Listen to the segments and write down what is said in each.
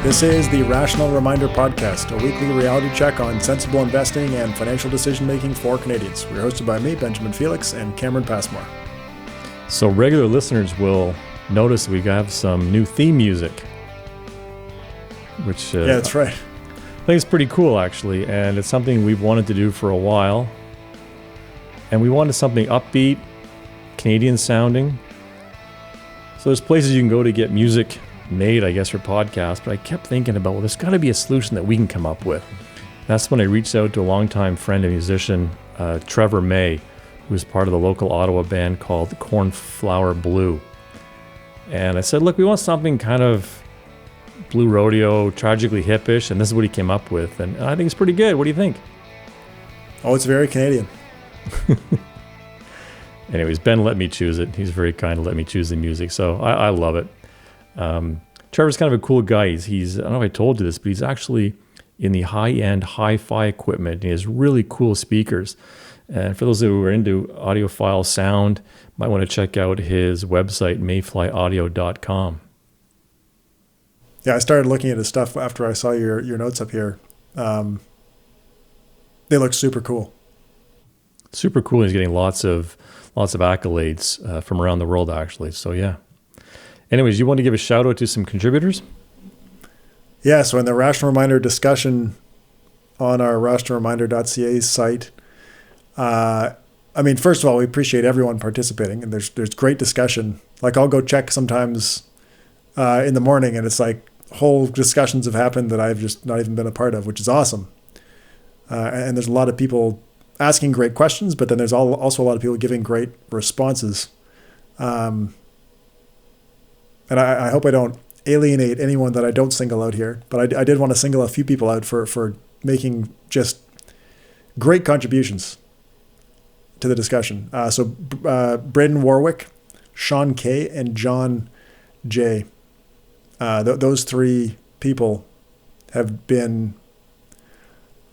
This is the Rational Reminder Podcast, a weekly reality check on sensible investing and financial decision-making for Canadians. We're hosted by me, Benjamin Felix, and Cameron Passmore. So regular listeners will notice we have some new theme music, which yeah, that's right. I think it's pretty cool, actually, and it's something we've wanted to do for a while. And we wanted something upbeat, Canadian sounding. So there's places you can go to get music made, I guess, for podcasts, but I kept thinking about, well, there's got to be a solution that we can come up with. That's when I reached out to a longtime friend and musician, Trevor May, who was part of the local Ottawa band called Cornflower Blue. And I said, look, we want something kind of blue rodeo, tragically hippish, and this is what he came up with. And I think it's pretty good. What do you think? Oh, it's very Canadian. Anyways, Ben let me choose it. He's very kind to let me choose the music, so I love it. Trevor's kind of a cool guy. He's I don't know if I told you this, but he's actually in the high-end hi-fi equipment. He has really cool speakers. And for those who are into audiophile sound, might want to check out his website, mayflyaudio.com. Yeah, I started looking at his stuff after I saw your notes up here. They look super cool. Super cool. He's getting lots of accolades from around the world, actually. So yeah. Anyways, you want to give a shout out to some contributors? Yeah. So in the Rational Reminder discussion on our rationalreminder.ca site, first of all, we appreciate everyone participating, and there's great discussion. Like I'll go check sometimes in the morning, and it's like whole discussions have happened that I've just not even been a part of, which is awesome. And there's a lot of people asking great questions, but then there's also a lot of people giving great responses. And I hope I don't alienate anyone that I don't single out here, but I did want to single a few people out for making just great contributions to the discussion. So Braden Warwick, Sean K, and John J. Those three people have been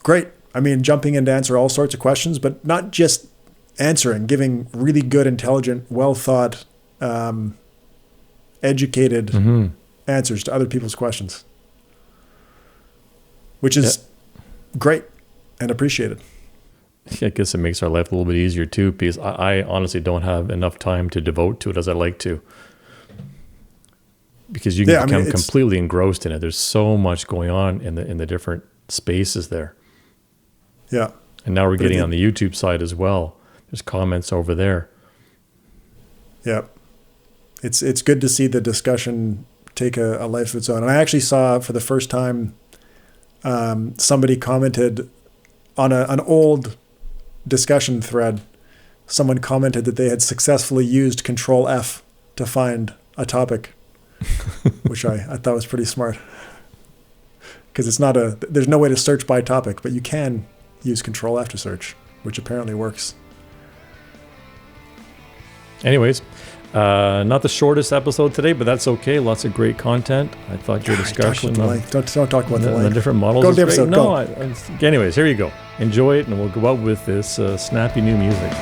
great. I mean, jumping in to answer all sorts of questions, but not just answering, giving really good, intelligent, well-thought, educated answers to other people's questions, which is great and appreciated. I guess it makes our life a little bit easier too, because I honestly don't have enough time to devote to it as I like to. Because you can become completely engrossed in it. There's so much going on in the different spaces there. Yeah. And now we're getting on the YouTube side as well. There's comments over there. Yeah. It's good to see the discussion take a life of its own. And I actually saw for the first time somebody commented on an old discussion thread. Someone commented that they had successfully used Control F to find a topic, which I thought was pretty smart. Because there's no way to search by topic, but you can use Control F to search, which apparently works. Anyways, not the shortest episode today, but that's okay. Lots of great content. I thought your discussion don't talk about the different models. Go to the episode. No, anyways, here you go. Enjoy it, and we'll go out with this snappy new music.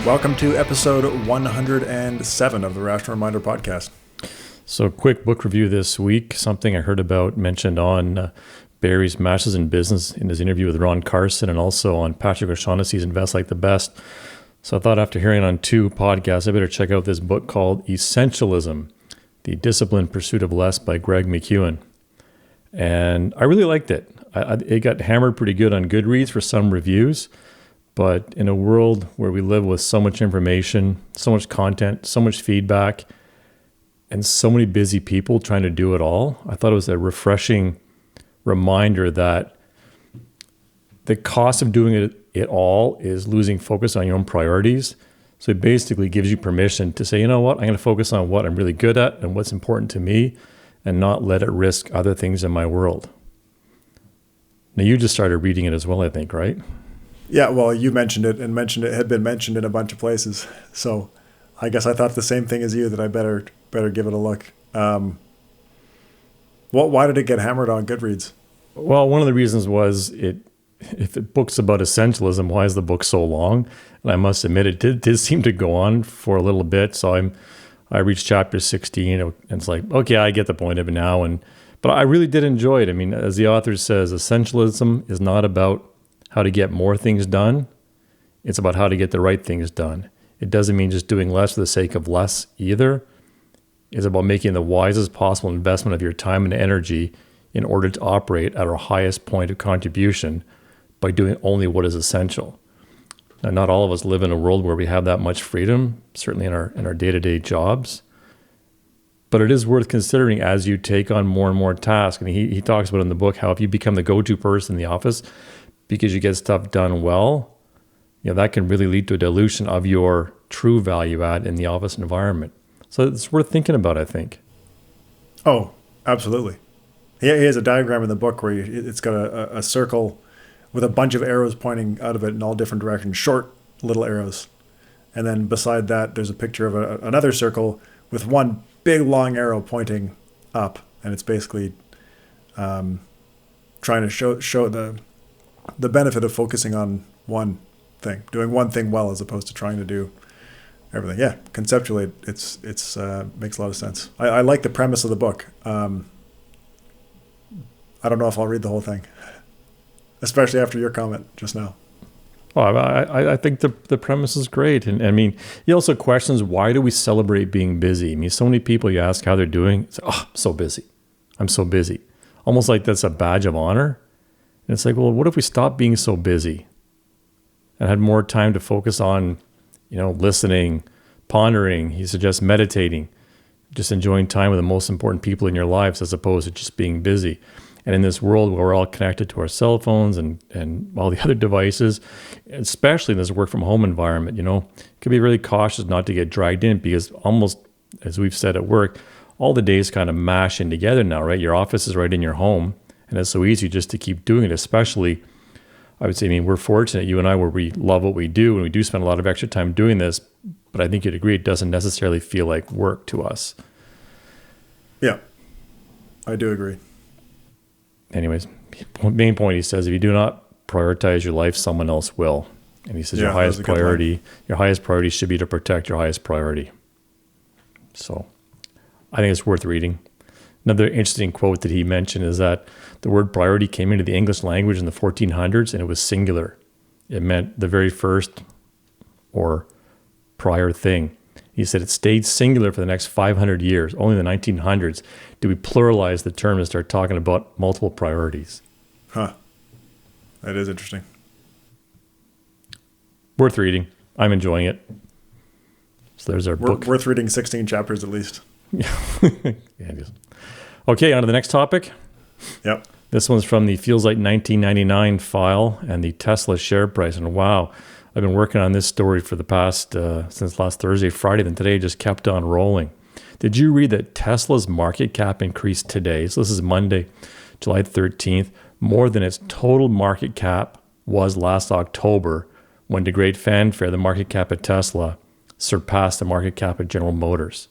Welcome to episode 107 of the Rational Reminder Podcast. So quick book review this week, something I heard about mentioned on Barry's Masters in Business in his interview with Ron Carson, and also on Patrick O'Shaughnessy's Invest Like the Best. So I thought after hearing on two podcasts, I better check out this book called Essentialism, The Disciplined Pursuit of Less by Greg McKeown. And I really liked it. It got hammered pretty good on Goodreads for some reviews. But in a world where we live with so much information, so much content, so much feedback, and so many busy people trying to do it all, I thought it was a refreshing reminder that the cost of doing it all is losing focus on your own priorities. So it basically gives you permission to say, you know what, I'm going to focus on what I'm really good at and what's important to me, and not let it risk other things in my world. Now, you just started reading it as well, I think, right? Yeah, well, you mentioned it had been mentioned in a bunch of places. So I guess I thought the same thing as you, that I better give it a look. Why did it get hammered on Goodreads? Well, one of the reasons was if the book's about essentialism, why is the book so long? And I must admit, it did seem to go on for a little bit. So I reached chapter 16, and it's like, okay, I get the point of it now. But I really did enjoy it. I mean, as the author says, essentialism is not about how to get more things done. It's about how to get the right things done. It doesn't mean just doing less for the sake of less either. It's about making the wisest possible investment of your time and energy in order to operate at our highest point of contribution by doing only what is essential. Now, not all of us live in a world where we have that much freedom, certainly in our day-to-day jobs. But it is worth considering as you take on more and more tasks. And he talks about in the book how if you become the go-to person in the office because you get stuff done well, that can really lead to a dilution of your true value add in the office environment. So it's worth thinking about, I think. Oh, absolutely. He has a diagram in the book where it's got a circle with a bunch of arrows pointing out of it in all different directions, short little arrows. And then beside that, there's a picture of another circle with one big long arrow pointing up. And it's basically trying to show the benefit of focusing on one thing, doing one thing well as opposed to trying to do everything. Yeah, conceptually, it's makes a lot of sense. I like the premise of the book. I don't know if I'll read the whole thing, especially after your comment just now. Well, I think the premise is great. And I mean, he also questions, why do we celebrate being busy? I mean, so many people you ask how they're doing, it's, oh, I'm so busy. I'm so busy. Almost like that's a badge of honor. And it's like, well, what if we stopped being so busy and had more time to focus on, listening, pondering? He suggests meditating, just enjoying time with the most important people in your lives as opposed to just being busy. And in this world where we're all connected to our cell phones and all the other devices, especially in this work from home environment, you can be really cautious not to get dragged in because almost, as we've said at work, all the days kind of mash in together now, right? Your office is right in your home, and it's so easy just to keep doing it, especially, I would say, we're fortunate, you and I, where we love what we do, and we do spend a lot of extra time doing this, but I think you'd agree it doesn't necessarily feel like work to us. Yeah, I do agree. Anyways, main point, he says, if you do not prioritize your life, someone else will. And he says your highest priority should be to protect your highest priority. So I think it's worth reading. Another interesting quote that he mentioned is that the word priority came into the English language in the 1400s, and it was singular. It meant the very first or prior thing. He said it stayed singular for the next 500 years. Only in the 1900s did we pluralize the term and start talking about multiple priorities. Huh. That is interesting. Worth reading. I'm enjoying it. So there's our book. Worth reading 16 chapters at least. Yeah, it is. Okay, on to the next topic. Yep. This one's from the Feels Like 1999 file and the Tesla share price. And wow, I've been working on this story for the past, since last Thursday, Friday, then today just kept on rolling. Did you read that Tesla's market cap increased today? So this is Monday, July 13th, more than its total market cap was last October, when to great fanfare, the market cap at Tesla surpassed the market cap at General Motors.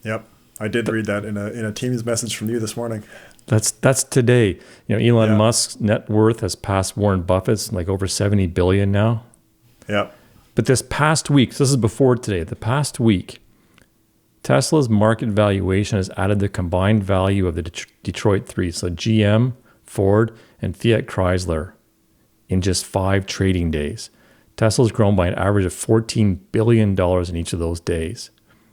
Yep. I did read that in a Teams message from you this morning. That's today. Elon Musk's net worth has passed Warren Buffett's, like over $70 billion now. Yeah. But this past week, so this is before today, the past week, Tesla's market valuation has added the combined value of the Detroit three, so GM, Ford, and Fiat Chrysler, in just 5 trading days. Tesla's grown by an average of $14 billion in each of those days.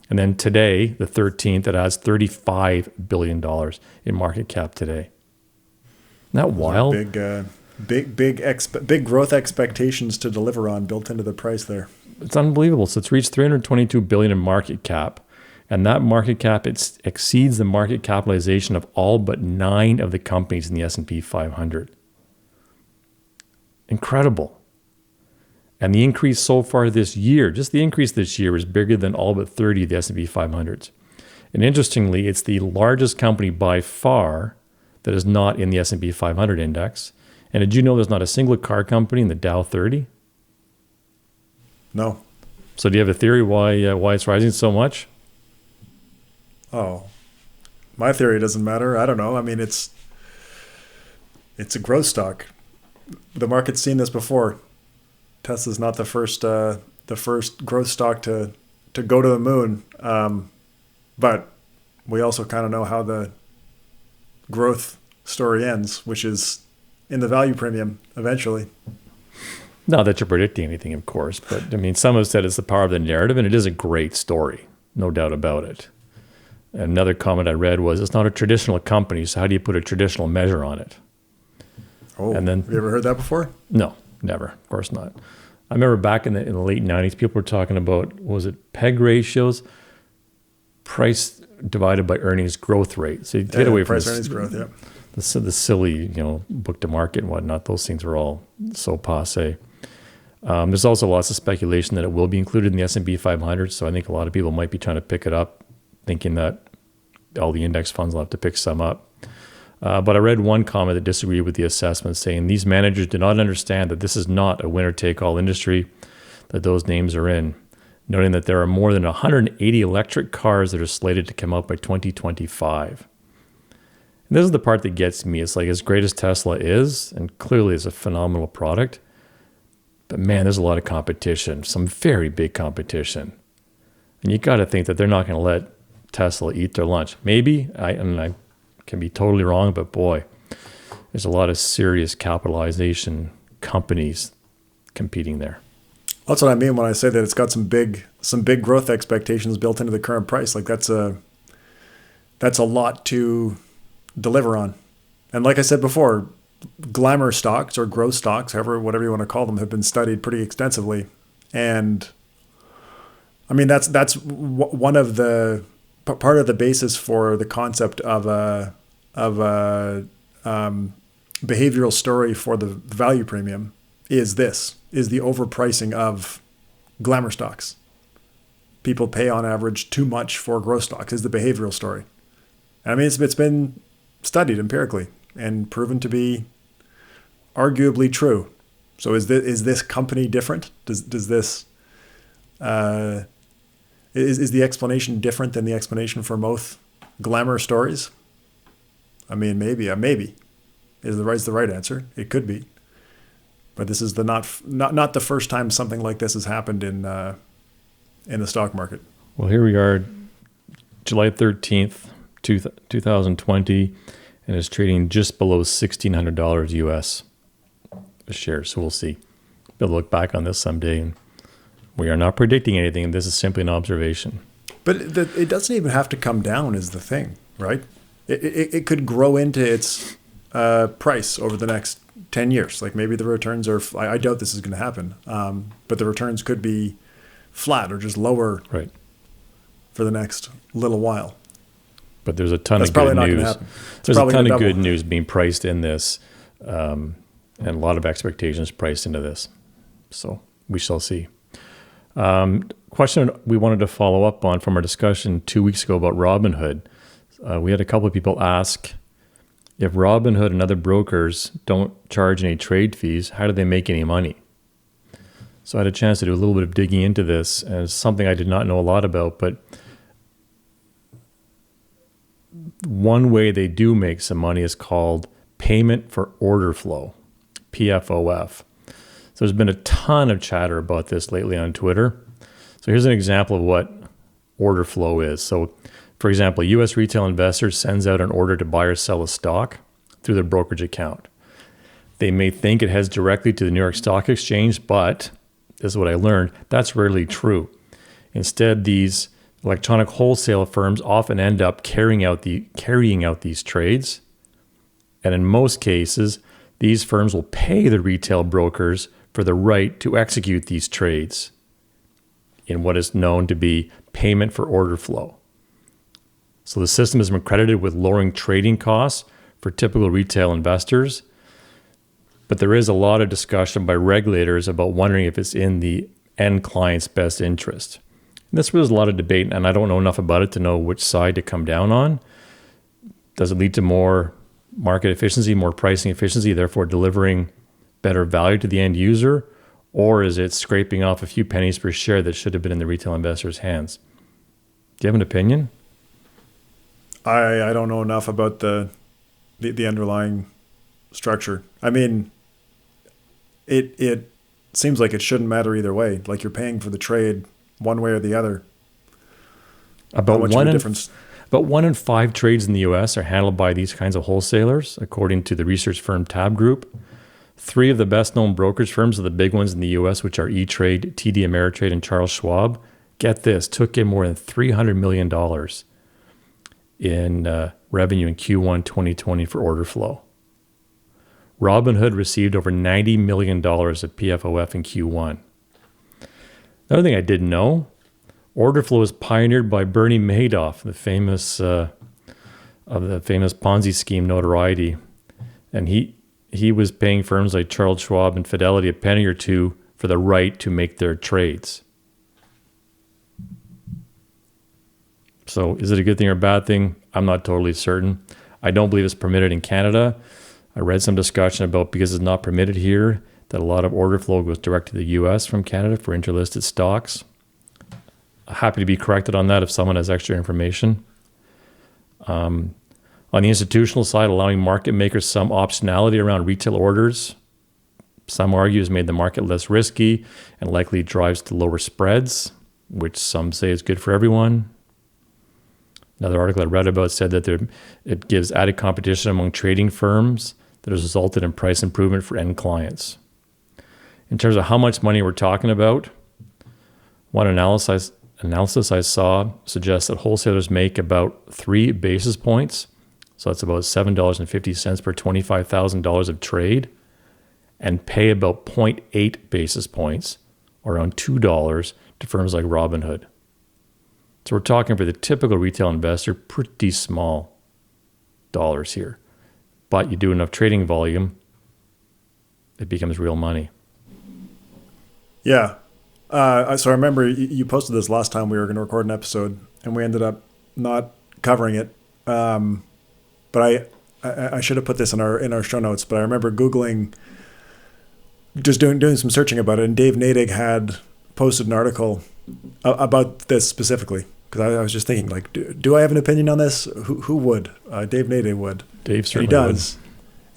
And then today, the 13th, it adds $35 billion in market cap today. Isn't that wild? Big growth expectations to deliver on built into the price there. It's unbelievable. So it's reached $322 billion in market cap. And that market cap exceeds the market capitalization of all but 9 of the companies in the S&P 500. Incredible. And the increase so far this year, just the increase this year, is bigger than all but 30 of the S&P 500s. And interestingly, it's the largest company by far that is not in the S&P 500 index. And did you know there's not a single car company in the Dow 30? No. So do you have a theory why it's rising so much? Oh, My theory doesn't matter. I don't know. I mean, it's a growth stock. The market's seen this before. Tesla's not the first growth stock to go to the moon. But we also kind of know how the growth story ends, which is in the value premium eventually. Not that you're predicting anything, of course, but I mean, some have said it's the power of the narrative, and it is a great story, no doubt about it. Another comment I read was, it's not a traditional company, so how do you put a traditional measure on it? Oh, and then, have you ever heard that before? No, never. Of course not. I remember back in the late 90s, people were talking about, was it PEG ratios? Price divided by earnings growth rate. So you get away from price earnings growth, yeah. The silly, book to market and whatnot. Those things are all so passé. There's also lots of speculation that it will be included in the S&P 500. So I think a lot of people might be trying to pick it up, thinking that all the index funds will have to pick some up. But I read one comment that disagreed with the assessment, saying these managers do not understand that this is not a winner-take-all industry that those names are in, noting that there are more than 180 electric cars that are slated to come out by 2025. And this is the part that gets me. It's like, as great as Tesla is, and clearly it's a phenomenal product, but man, there's a lot of competition, some very big competition. And you got to think that they're not going to let Tesla eat their lunch. Maybe, I can be totally wrong, but boy, there's a lot of serious capitalization companies competing there. That's what I mean when I say that it's got some big growth expectations built into the current price. Like that's a lot to deliver on. And like I said before, glamour stocks or growth stocks, whatever you want to call them, have been studied pretty extensively. And I mean, that's one of the part of the basis for the concept of a behavioral story for the value premium is the overpricing of glamour stocks. People pay on average too much for growth stocks is the behavioral story. And I mean, it's been studied empirically and proven to be arguably true. So is this company different? Does this is the explanation different than the explanation for most glamour stories? I mean, maybe is the right answer. It could be, but this is not the first time something like this has happened in the stock market. Well, here we are, July 13th, 2020, and it's trading just below $1,600 US a share. So we'll see. We'll look back on this someday, and we are not predicting anything. This is simply an observation. But it doesn't even have to come down is the thing, right? It could grow into its price over the next 10 years. Like maybe the returns are, I doubt this is going to happen, but the returns could be flat or just lower right for the next little while. But there's a ton of good news. There's a ton of good news being priced in this, and a lot of expectations priced into this. So we shall see. Question we wanted to follow up on from our discussion 2 weeks ago about Robinhood. We had a couple of people ask, if Robinhood and other brokers don't charge any trade fees, how do they make any money? So I had a chance to do a little bit of digging into this, and it's something I did not know a lot about, but one way they do make some money is called payment for order flow, PFOF. So there's been a ton of chatter about this lately on Twitter. So here's an example of what order flow is. So for example, a U.S. retail investor sends out an order to buy or sell a stock through their brokerage account. They may think it heads directly to the New York Stock Exchange, but this is what I learned, that's rarely true. Instead, these electronic wholesale firms often end up carrying out these trades. And in most cases, these firms will pay the retail brokers for the right to execute these trades in what is known to be payment for order flow. So the system has been credited with lowering trading costs for typical retail investors, but there is a lot of discussion by regulators about wondering if it's in the end client's best interest. And this was a lot of debate, and I don't know enough about it to know which side to come down on. Does it lead to more market efficiency, more pricing efficiency, therefore delivering better value to the end user? Or is it scraping off a few pennies per share that should have been in the retail investor's hands? Do you have an opinion? I don't know enough about the underlying structure. I mean, it seems like it shouldn't matter either way. Like you're paying for the trade one way or the other. About How much of a difference? About 1 in 5 trades in the U.S. are handled by these kinds of wholesalers, according to the research firm Tab Group. 3 of the best-known brokerage firms are the big ones in the U.S., which are E-Trade, TD Ameritrade, and Charles Schwab. Get this, took in more than $300 million in revenue in Q1 2020 for order flow. Robinhood received over $90 million of PFOF in Q1. Another thing I didn't know, order flow was pioneered by Bernie Madoff, the famous Ponzi scheme notoriety. And he was paying firms like Charles Schwab and Fidelity a penny or two for the right to make their trades. So is it a good thing or a bad thing? I'm not totally certain. I don't believe it's permitted in Canada. I read some discussion about, because it's not permitted here, that a lot of order flow goes direct to the US from Canada for interlisted stocks. Happy to be corrected on that if someone has extra information. On the institutional side, allowing market makers some optionality around retail orders, some argue has made the market less risky and likely drives to lower spreads, which some say is good for everyone. Another article I read about said that it gives added competition among trading firms that has resulted in price improvement for end clients. In terms of how much money we're talking about, one analysis I saw suggests that wholesalers make about 3 basis points. So that's about $7.50 per $25,000 of trade, and pay about 0.8 basis points, or around $2, to firms like Robinhood. So we're talking for the typical retail investor, pretty small dollars here. But you do enough trading volume, it becomes real money. Yeah. So I remember you posted this last time we were going to record an episode, and we ended up not covering it. But I should have put this in our show notes. But I remember Googling, just doing some searching about it, and Dave Nadig had posted an article about this specifically, because I was just thinking, like, do I have an opinion on this? Who would? Dave Nadig would. Dave certainly does.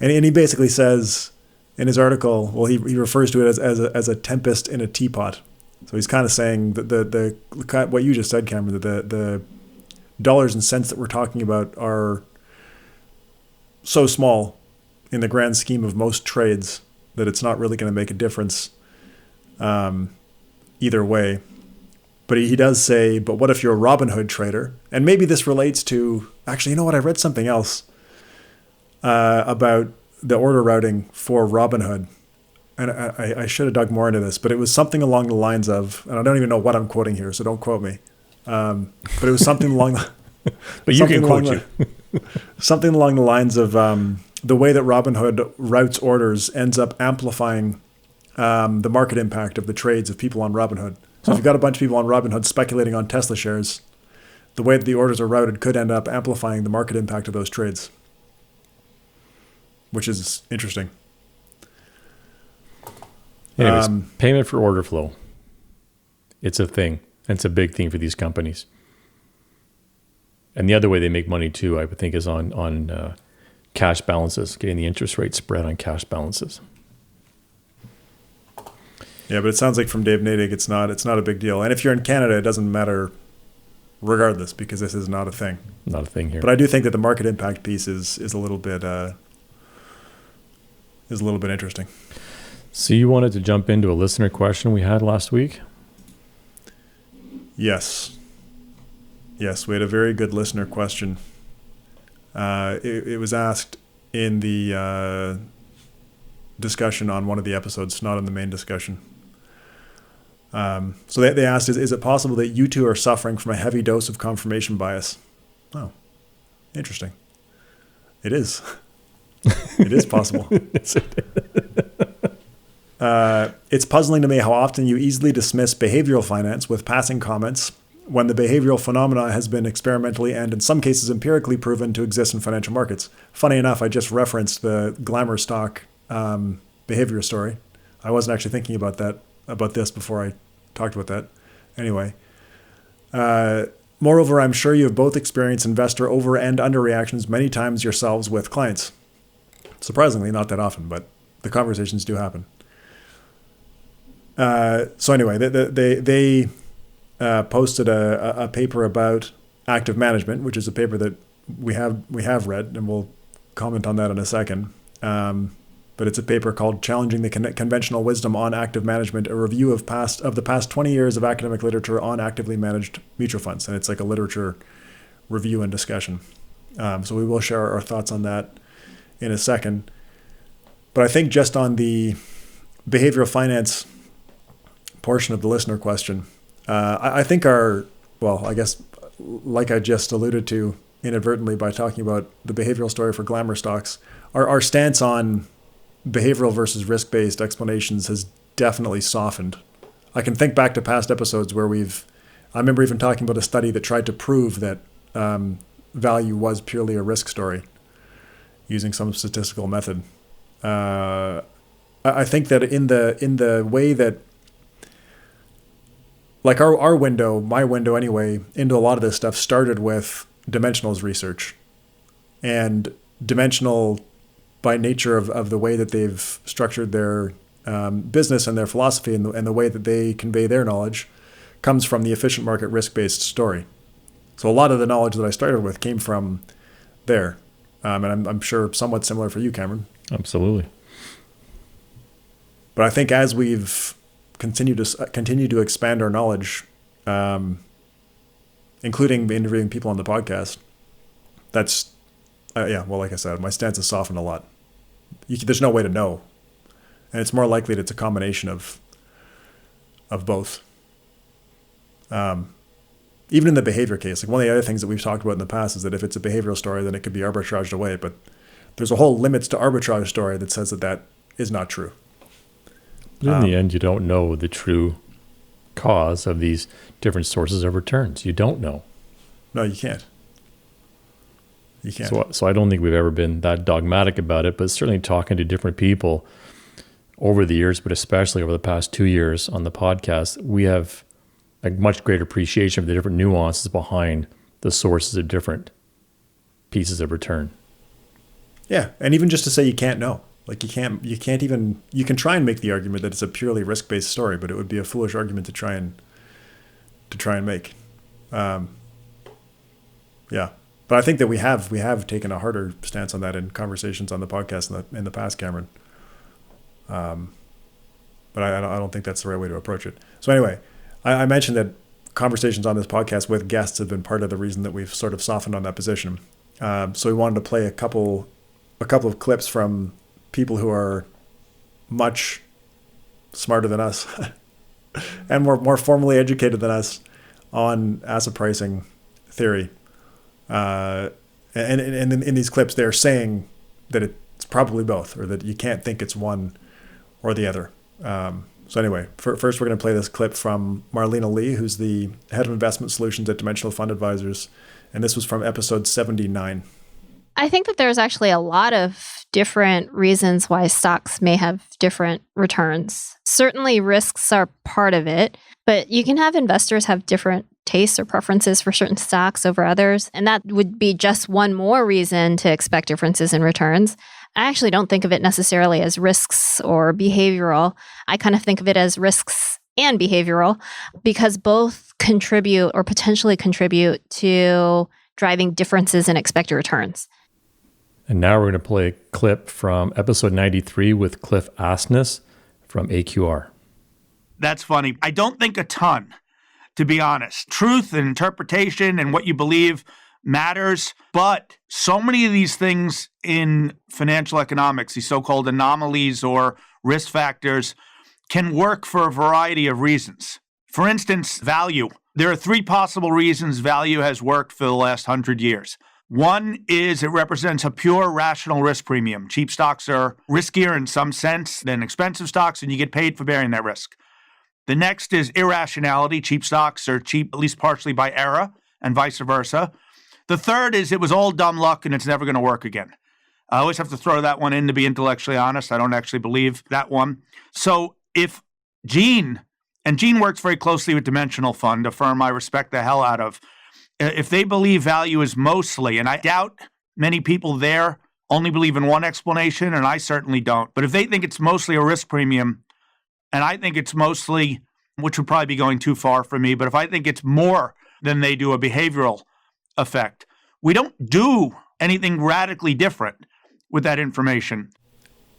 And he basically says in his article, well, he refers to it as a tempest in a teapot. So he's kind of saying that the what you just said, Cameron, that the dollars and cents that we're talking about are so small in the grand scheme of most trades that it's not really going to make a difference either way. But he does say, but what if you're a Robinhood trader? And maybe this relates to, actually, you know what? I read something else about the order routing for Robinhood. And I should have dug more into this, but it was something along the lines of, and I don't even know what I'm quoting here, so don't quote me. But it was something along the... But you can quote you. Something along the lines of the way that Robinhood routes orders ends up amplifying the market impact of the trades of people on Robinhood. So if you've got a bunch of people on Robinhood speculating on Tesla shares, the way that the orders are routed could end up amplifying the market impact of those trades, which is interesting. Anyways, payment for order flow. It's a thing. It's a big thing for these companies. And the other way they make money too, I would think, is on cash balances, getting the interest rate spread on cash balances. Yeah, but it sounds like from Dave Nadig, it's not a big deal. And if you're in Canada, it doesn't matter regardless, because this is not a thing. Not a thing here. But I do think that the market impact piece is a little bit interesting. So you wanted to jump into a listener question we had last week? Yes, we had a very good listener question. It was asked in the discussion on one of the episodes, not in the main discussion. So they asked, is it possible that you two are suffering from a heavy dose of confirmation bias? Oh, interesting. It is. It is possible. It's puzzling to me how often you easily dismiss behavioral finance with passing comments when the behavioral phenomena has been experimentally and in some cases empirically proven to exist in financial markets. Funny enough, I just referenced the glamour stock behavior story. I wasn't actually thinking about this before I talked about that. Anyway, Moreover, I'm sure you have both experienced investor over and under reactions many times yourselves with clients. Surprisingly, not that often, but the conversations do happen. So anyway, they posted a paper about active management, which is a paper that we have read, and we'll comment on that in a second. But it's a paper called "Challenging the Conventional Wisdom on Active Management: A Review of the past 20 years of academic literature on actively managed mutual funds." And it's like a literature review and discussion. So we will share our thoughts on that in a second. But I think just on the behavioral finance portion of the listener question, I think I guess like I just alluded to inadvertently by talking about the behavioral story for glamour stocks, our stance on behavioral versus risk-based explanations has definitely softened. I can think back to past episodes where I remember even talking about a study that tried to prove that value was purely a risk story using some statistical method. I think that in the way that, like our window, my window anyway, into a lot of this stuff started with Dimensional's research. And Dimensional, by nature of the way that they've structured their business and their philosophy and the way that they convey their knowledge, comes from the efficient market risk-based story. So a lot of the knowledge that I started with came from there. And I'm sure somewhat similar for you, Cameron. Absolutely. But I think as we've continued to expand our knowledge, including interviewing people on the podcast, that's, like I said, my stance has softened a lot. There's no way to know. And it's more likely that it's a combination of both. Even in the behavior case, like one of the other things that we've talked about in the past is that if it's a behavioral story, then it could be arbitraged away. But there's a whole limits to arbitrage story that says that is not true. But in the end, you don't know the true cause of these different sources of returns. You don't know. No, you can't. You can't. So I don't think we've ever been that dogmatic about it, but certainly talking to different people over the years, but especially over the past 2 years on the podcast, we have a much greater appreciation of the different nuances behind the sources of different pieces of return. Yeah, and even just to say you can't know. Like you can try and make the argument that it's a purely risk-based story, but it would be a foolish argument to try and make. Yeah. But I think that we have taken a harder stance on that in conversations on the podcast in the past, Cameron. But I don't think that's the right way to approach it. So anyway, I mentioned that conversations on this podcast with guests have been part of the reason that we've sort of softened on that position. So we wanted to play a couple of clips from people who are much smarter than us and more formally educated than us on asset pricing theory. And in these clips, they're saying that it's probably both, or that you can't think it's one or the other. So anyway, first we're going to play this clip from Marlena Lee, who's the head of investment solutions at Dimensional Fund Advisors. And this was from episode 79. I think that there's actually a lot of different reasons why stocks may have different returns. Certainly risks are part of it, but you can have investors have different tastes or preferences for certain stocks over others, and that would be just one more reason to expect differences in returns. I actually don't think of it necessarily as risks or behavioral. I kind of think of it as risks and behavioral because both contribute or potentially contribute to driving differences in expected returns. And now we're going to play a clip from episode 93 with Cliff Asness from AQR. That's funny. I don't think a ton, to be honest. Truth and interpretation and what you believe matters, but so many of these things in financial economics, these so-called anomalies or risk factors, can work for a variety of reasons. For instance, value. There are 3 possible reasons value has worked for the last 100 years. One is it represents a pure rational risk premium. Cheap stocks are riskier in some sense than expensive stocks, and you get paid for bearing that risk. The next is irrationality. Cheap stocks are cheap, at least partially by error, and vice versa. The third is it was all dumb luck and it's never going to work again. I always have to throw that one in to be intellectually honest. I don't actually believe that one. So if Gene works very closely with Dimensional Fund, a firm I respect the hell out of, if they believe value is mostly, and I doubt many people there only believe in one explanation, and I certainly don't. But if they think it's mostly a risk premium, and I think it's mostly, which would probably be going too far for me, but if I think it's more than they do a behavioral effect, we don't do anything radically different with that information.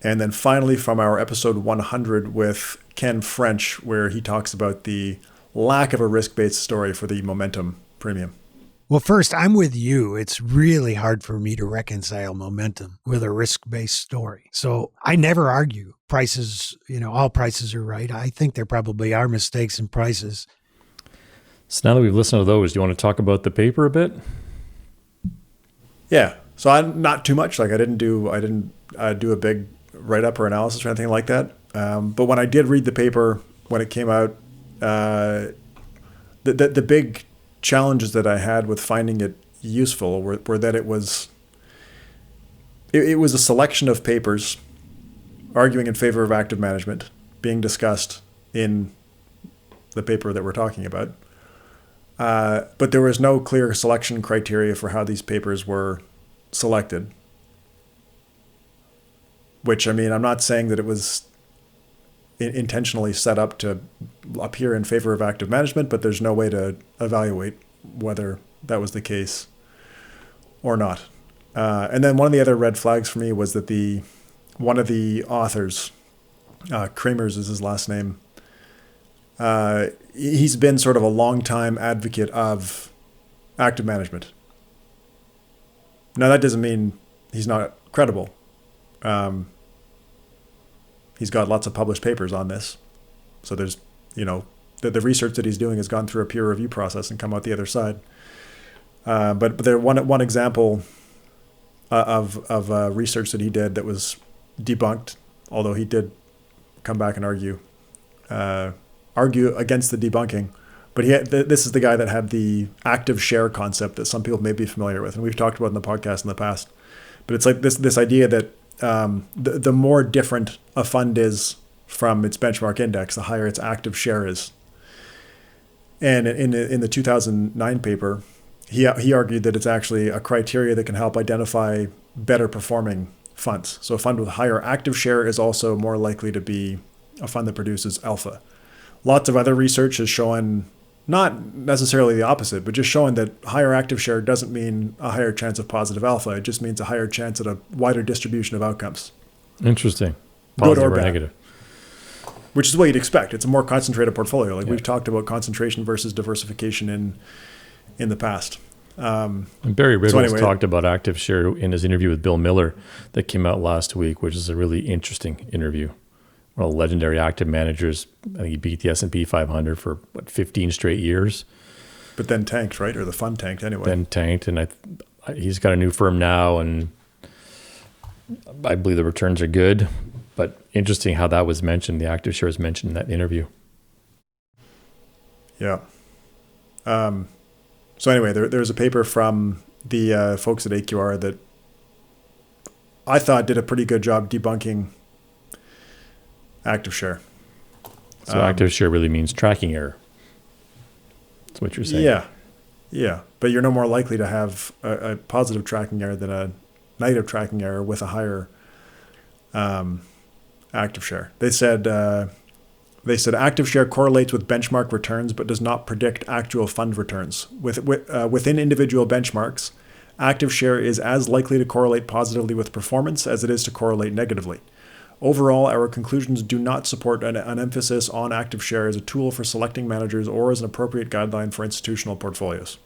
And then finally, from our episode 100 with Ken French, where he talks about the lack of a risk-based story for the momentum premium. Well, first, I'm with you. It's really hard for me to reconcile momentum with a risk-based story. So I never argue prices, all prices are right. I think there probably are mistakes in prices. So now that we've listened to those, do you want to talk about the paper a bit? Yeah. So I'm not too much. Like I didn't do a big write-up or analysis or anything like that. But when I did read the paper, when it came out, the big challenges that I had with finding it useful were that it was a selection of papers arguing in favor of active management being discussed in the paper that we're talking about. But there was no clear selection criteria for how these papers were selected. Which, I mean, I'm not saying that it was intentionally set up to appear in favor of active management, but there's no way to evaluate whether that was the case or not. And then one of the other red flags for me was that one of the authors, Kramers is his last name, he's been sort of a long-time advocate of active management. Now, that doesn't mean he's not credible. He's got lots of published papers on this. So there's, the research that he's doing has gone through a peer review process and come out the other side. But there one example of research that he did that was debunked, although he did come back and argue against the debunking. But this is the guy that had the active share concept that some people may be familiar with, and we've talked about in the podcast in the past. But it's like this idea that the more different a fund is from its benchmark index, the higher its active share is. And in the 2009 paper, he argued that it's actually a criteria that can help identify better performing funds. So a fund with higher active share is also more likely to be a fund that produces alpha. Lots of other research has shown not necessarily the opposite, but just showing that higher active share doesn't mean a higher chance of positive alpha. It just means a higher chance at a wider distribution of outcomes. Interesting. Positive Good or negative. Which is what you'd expect. It's a more concentrated portfolio. We've talked about concentration versus diversification in the past. And Barry Riddles talked about active share in his interview with Bill Miller that came out last week, which is a really interesting interview. One of the legendary active managers. I think he beat the S&P 500 for 15 straight years. But then tanked, right? Or the fund tanked anyway. Then tanked, and he's got a new firm now, and I believe the returns are good. But interesting how that was mentioned. The active share was mentioned in that interview. Yeah. So anyway, there's a paper from the folks at AQR that I thought did a pretty good job debunking active share. So active share really means tracking error. That's what you're saying. Yeah. But you're no more likely to have a positive tracking error than a negative tracking error with a higher active share. They said active share correlates with benchmark returns but does not predict actual fund returns. Within individual benchmarks, active share is as likely to correlate positively with performance as it is to correlate negatively. Overall, our conclusions do not support an emphasis on active share as a tool for selecting managers or as an appropriate guideline for institutional portfolios.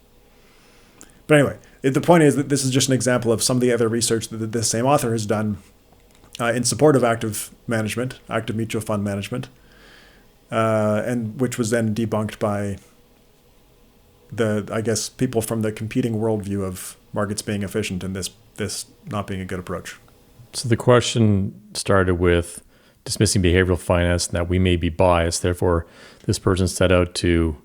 But anyway, the point is that this is just an example of some of the other research that this same author has done in support of active management, active mutual fund management, and which was then debunked by people from the competing worldview of markets being efficient and this not being a good approach. So the question started with dismissing behavioral finance, and that we may be biased. Therefore, this person set out to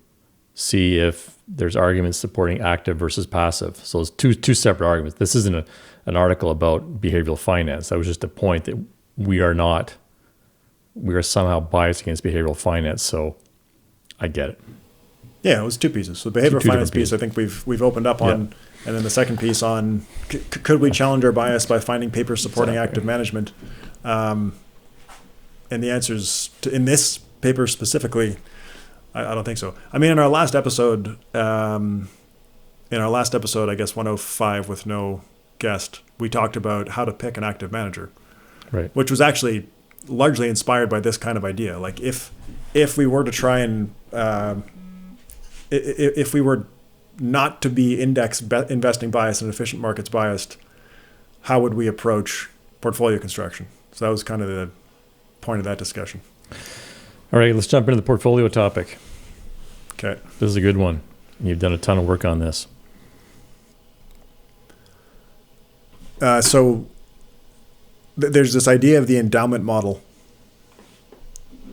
see if there's arguments supporting active versus passive. So it's two separate arguments. This isn't an article about behavioral finance. That was just a point that we are somehow biased against behavioral finance. So I get it. Yeah, it was two pieces. So the behavioral Two finance different piece, pieces. I think we've opened up on, and then the second piece on could we challenge our bias by finding papers supporting active management? And the answer is in this paper specifically, I don't think so. I mean, in our last episode, I guess 105 with no guest, we talked about how to pick an active manager, Right. which was actually largely inspired by this kind of idea. Like if we were to try and if we were not to be index investing biased and efficient markets biased, how would we approach portfolio construction? So that was kind of the point of that discussion. All right, let's jump into the portfolio topic. Okay. This is a good one. You've done a ton of work on this. So there's this idea of the endowment model,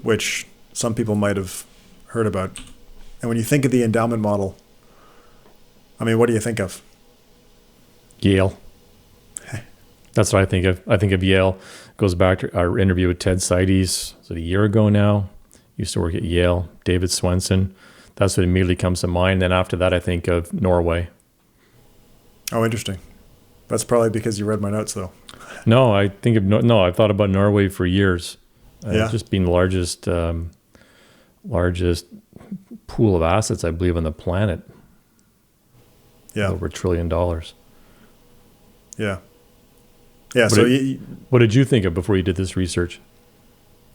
which some people might have heard about. And when you think of the endowment model, I mean, what do you think of? Yale. That's what I think of. I think of Yale. Goes back to our interview with Ted Seides. Was it a year ago now? Used to work at Yale. David Swensen. That's what immediately comes to mind. Then after that, I think of Norway. Oh, interesting. That's probably because you read my notes, though. No, I think of I've thought about Norway for years. Yeah. Just being the largest pool of assets, I believe, on the planet. Yeah. Over $1 trillion. Yeah. Yeah. What did you think of before you did this research?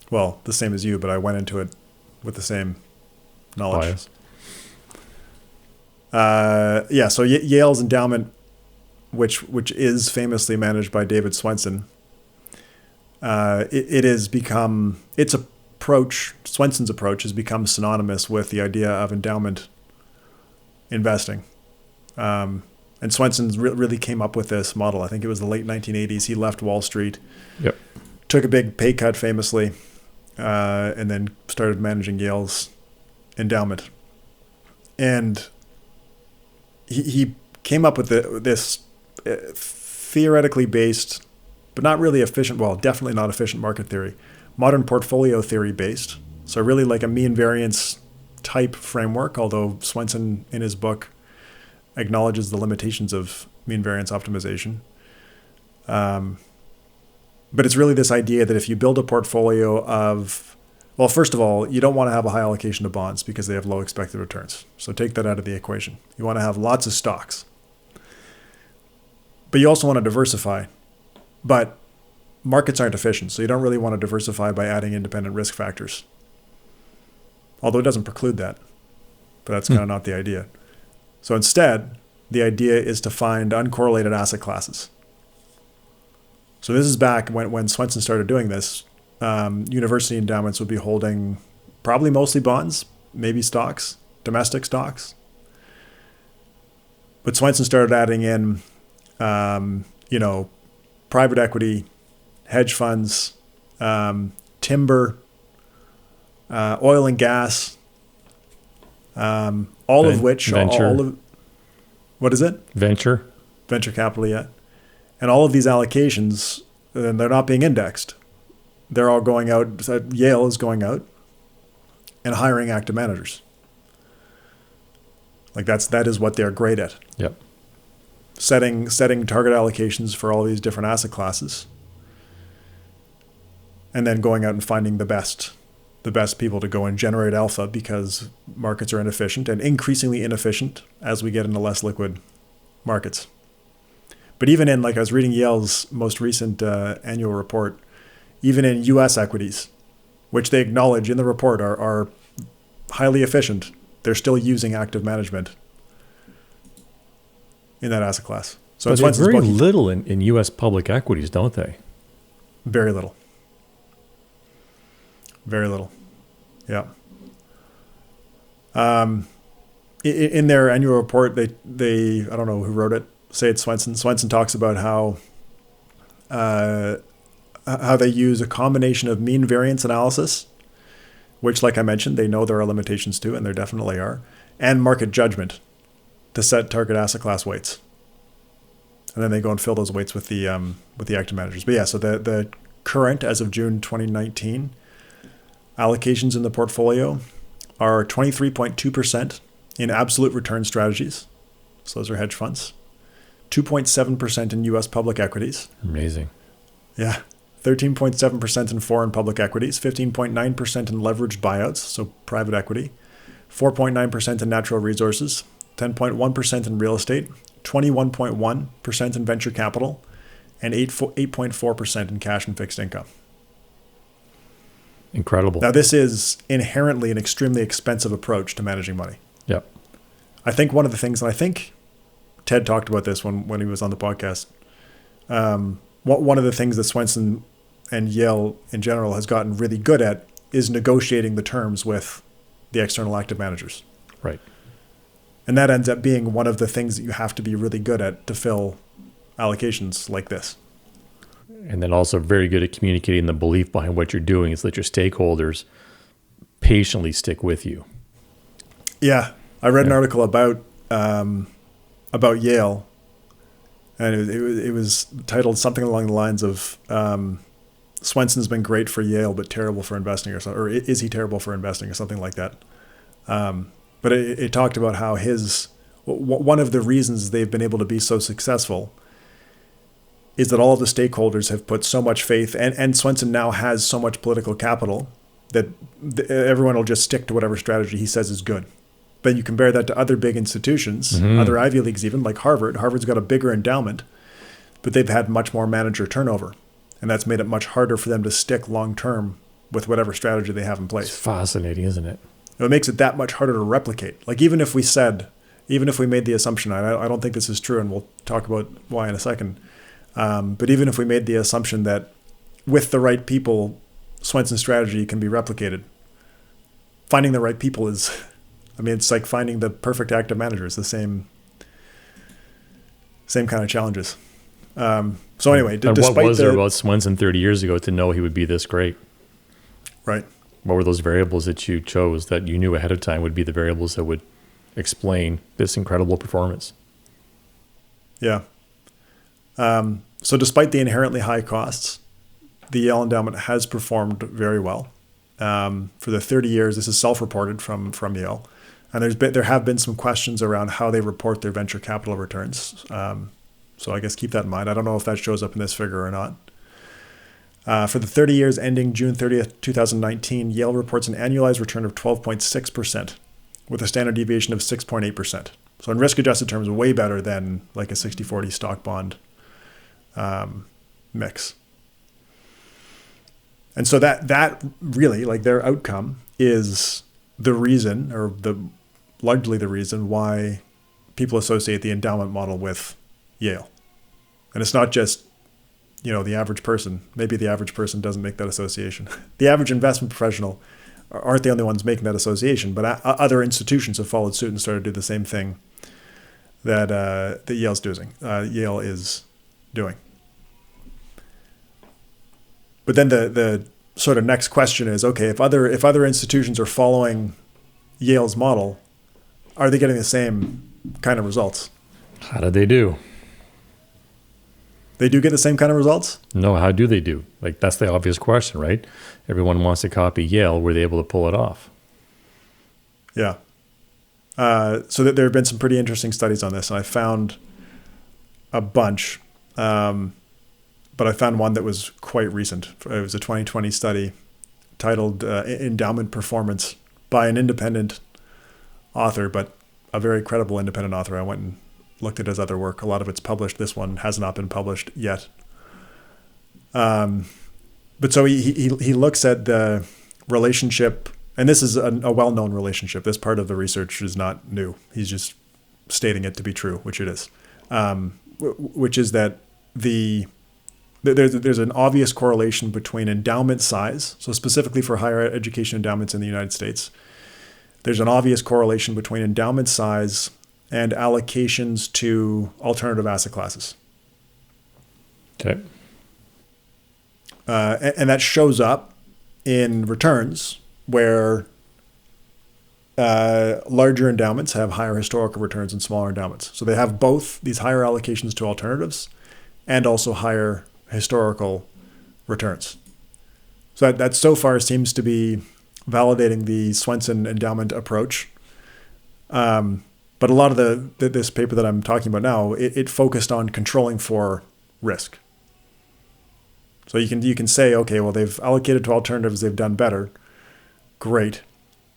Well, the same as you, but I went into it with the same knowledge. Bias. So Yale's endowment, which is famously managed by David Swensen, Swensen's approach has become synonymous with the idea of endowment investing. And Swensen really came up with this model. I think it was the late 1980s. He left Wall Street, Yep. took a big pay cut famously, and then started managing Yale's endowment. And he came up with this theoretically based, but not really efficient, well, definitely not efficient market theory, modern portfolio theory based. So really like a mean variance type framework, although Swensen in his book acknowledges the limitations of mean variance optimization. But it's really this idea that if you build a portfolio of, well, first of all, you don't want to have a high allocation to bonds because they have low expected returns. So take that out of the equation. You want to have lots of stocks. But you also want to diversify. But markets aren't efficient, so you don't really want to diversify by adding independent risk factors. Although it doesn't preclude that. But that's kind of not the idea. So instead, the idea is to find uncorrelated asset classes. So this is back when Swensen started doing this. University endowments would be holding probably mostly bonds, maybe stocks, domestic stocks. But Swensen started adding in, private equity, hedge funds, timber, oil and gas, of which venture. What is it? Venture capital, yeah. And all of these allocations, and they're not being indexed. They're all going out. Yale is going out and hiring active managers. Like that is what they're great at. Yep. Setting target allocations for all these different asset classes, and then going out and finding the best people to go and generate alpha, because markets are inefficient and increasingly inefficient as we get into less liquid markets. But even in, like I was reading Yale's most recent annual report, even in U.S. equities, which they acknowledge in the report are highly efficient, they're still using active management in that asset class. So but it's very little in U.S. public equities, don't they? Very little. Very little. Yeah. In their annual report, they I don't know who wrote it. Say it's Swensen. Swensen talks about how they use a combination of mean variance analysis, which, like I mentioned, they know there are limitations to, and there definitely are, and market judgment to set target asset class weights. And then they go and fill those weights with the active managers. But yeah, so the current, as of June 2019, allocations in the portfolio are 23.2% in absolute return strategies. So those are hedge funds. 2.7% in U.S. public equities. Amazing. Yeah. 13.7% in foreign public equities, 15.9% in leveraged buyouts, so private equity, 4.9% in natural resources, 10.1% in real estate, 21.1% in venture capital, and 8.4% in cash and fixed income. Incredible. Now, this is inherently an extremely expensive approach to managing money. Yep. I think one of the things, and I think Ted talked about this when he was on the podcast, one of the things that Swensen and Yale in general has gotten really good at is negotiating the terms with the external active managers. Right. And that ends up being one of the things that you have to be really good at to fill allocations like this. And then also very good at communicating the belief behind what you're doing is that your stakeholders patiently stick with you. Yeah. I read an article about Yale, and it was titled something along the lines of Swensen's been great for Yale but terrible for investing, or is he terrible for investing, or something like that. But it talked about how one of the reasons they've been able to be so successful is that all of the stakeholders have put so much faith, and Swensen now has so much political capital that everyone will just stick to whatever strategy he says is good. But you compare that to other big institutions, other Ivy Leagues even, like Harvard. Harvard's got a bigger endowment, but they've had much more manager turnover. And that's made it much harder for them to stick long-term with whatever strategy they have in place. It's fascinating, isn't it? It makes it that much harder to replicate. Like even if we made the assumption, I don't think this is true, and we'll talk about why in a second, but even if we made the assumption that with the right people, Swensen's strategy can be replicated, finding the right people it's like finding the perfect active manager. It's the same kind of challenges. So anyway, what was there about Swensen 30 years ago to know he would be this great? Right. What were those variables that you chose that you knew ahead of time would be the variables that would explain this incredible performance? Yeah. So despite the inherently high costs, the Yale endowment has performed very well. For the 30 years, this is self-reported from Yale. And there have been some questions around how they report their venture capital returns. So I guess keep that in mind. I don't know if that shows up in this figure or not. For the 30 years ending June 30th, 2019, Yale reports an annualized return of 12.6% with a standard deviation of 6.8%. So in risk-adjusted terms, way better than like a 60-40 stock bond mix. And so that really, like their outcome is the reason, or largely the reason why people associate the endowment model with Yale. And it's not just, the average person. Maybe the average person doesn't make that association. The average investment professional aren't the only ones making that association, but other institutions have followed suit and started to do the same thing that Yale's doing. Yale is doing. But then the sort of next question is, okay, if other institutions are following Yale's model, are they getting the same kind of results? How did they do? They do get the same kind of results? No, how do they do? Like, that's the obvious question, right? Everyone wants to copy Yale. Were they able to pull it off? Yeah. So that there have been some pretty interesting studies on this, and I found a bunch. But I found one that was quite recent. It was a 2020 study titled Endowment Performance by an independent author, but a very credible independent author. I went and looked at his other work. A lot of it's published. This one has not been published yet. But so he looks at the relationship, and this is a well-known relationship. This part of the research is not new. He's just stating it to be true, which it is, which is that there's an obvious correlation between endowment size. So specifically for higher education endowments in the United States, there's an obvious correlation between endowment size and allocations to alternative asset classes. Okay. And that shows up in returns where larger endowments have higher historical returns than smaller endowments. So they have both these higher allocations to alternatives and also higher historical returns. So that so far seems to be validating the Swensen endowment approach. But a lot of this paper that I'm talking about now, it focused on controlling for risk. So you can say, okay, well, they've allocated to alternatives, they've done better. Great.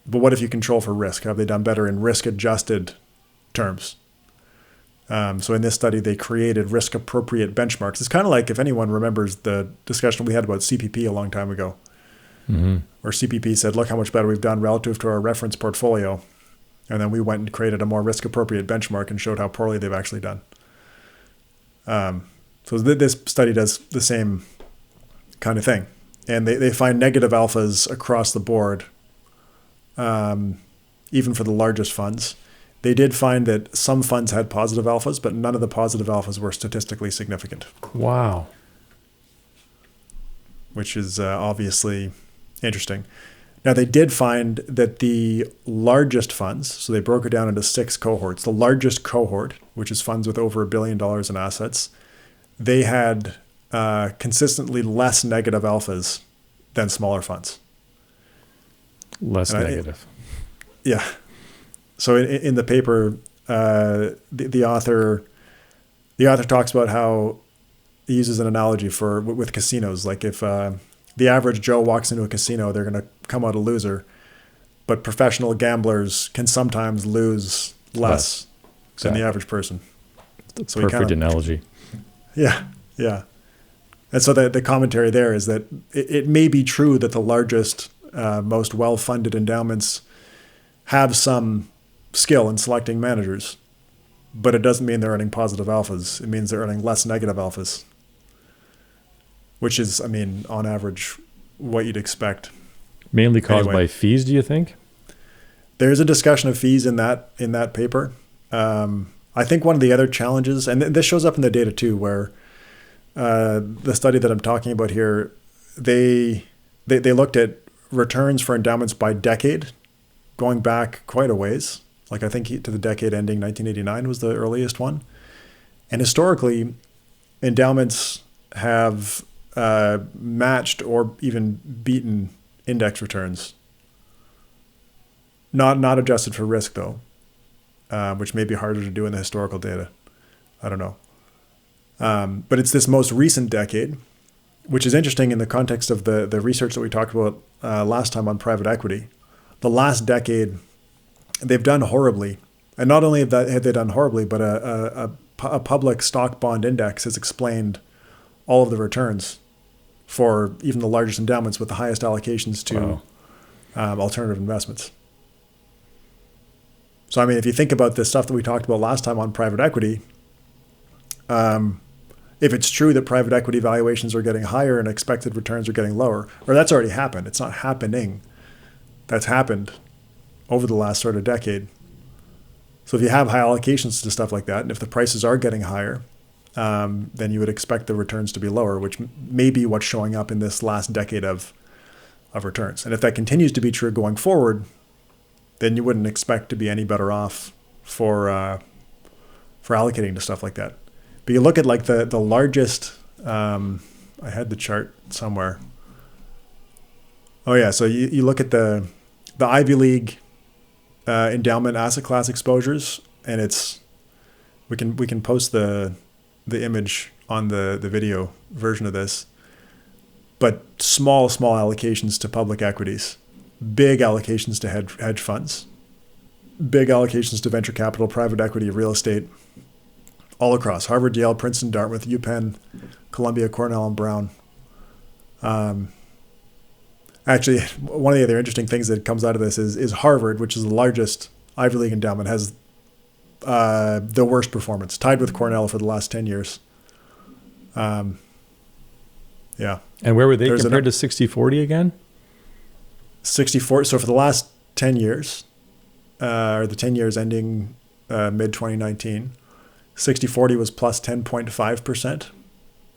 But what if you control for risk? Have they done better in risk-adjusted terms? So in this study, they created risk-appropriate benchmarks. It's kind of like, if anyone remembers the discussion we had about CPP a long time ago, where CPP said, look how much better we've done relative to our reference portfolio. And then we went and created a more risk-appropriate benchmark and showed how poorly they've actually done. So this study does the same kind of thing. And they find negative alphas across the board, even for the largest funds. They did find that some funds had positive alphas, but none of the positive alphas were statistically significant. Wow. Which is obviously interesting. Now, they did find that the largest funds, so they broke it down into 6 cohorts. The largest cohort, which is funds with over $1 billion in assets, they had consistently less negative alphas than smaller funds. Less negative. Yeah. So in the paper, the author talks about how he uses an analogy with casinos. Like if the average Joe walks into a casino, they're going to come out a loser. But professional gamblers can sometimes lose less than the average person. So perfect analogy. Yeah, yeah. And so the commentary there is that it may be true that the largest, most well-funded endowments have some skill in selecting managers, but it doesn't mean they're earning positive alphas. It means they're earning less negative alphas, which is, I mean, on average, what you'd expect. Mainly caused by fees, do you think? There's a discussion of fees in that paper. I think one of the other challenges, and this shows up in the data too, where the study that I'm talking about here, they looked at returns for endowments by decade, going back quite a ways. Like I think to the decade ending 1989 was the earliest one. And historically, endowments have matched or even beaten index returns. Not adjusted for risk though, which may be harder to do in the historical data. I don't know. But it's this most recent decade, which is interesting in the context of the research that we talked about last time on private equity. The last decade, they've done horribly. And not only have they done horribly, but a public stock bond index has explained all of the returns for even the largest endowments with the highest allocations to alternative investments. So, I mean, if you think about the stuff that we talked about last time on private equity, if it's true that private equity valuations are getting higher and expected returns are getting lower, or that's already happened, it's not happening. That's happened over the last sort of decade. So if you have high allocations to stuff like that, and if the prices are getting higher, then you would expect the returns to be lower, which may be what's showing up in this last decade of returns. And if that continues to be true going forward, then you wouldn't expect to be any better off for allocating to stuff like that. But you look at like the largest, I had the chart somewhere. Oh yeah, so you look at the Ivy League endowment asset class exposures, and we can post the image on the video version of this. But small allocations to public equities, big allocations to hedge funds, big allocations to venture capital, private equity, real estate, all across Harvard, Yale, Princeton, Dartmouth, UPenn, Columbia, Cornell, and Brown. Actually, one of the other interesting things that comes out of this is Harvard, which is the largest Ivy League endowment, has the worst performance, tied with Cornell for the last 10 years. Yeah. And where were they compared to 60-40 again? 64. So for the last 10 years, or the 10 years ending mid-2019, 60-40 was plus 10.5%,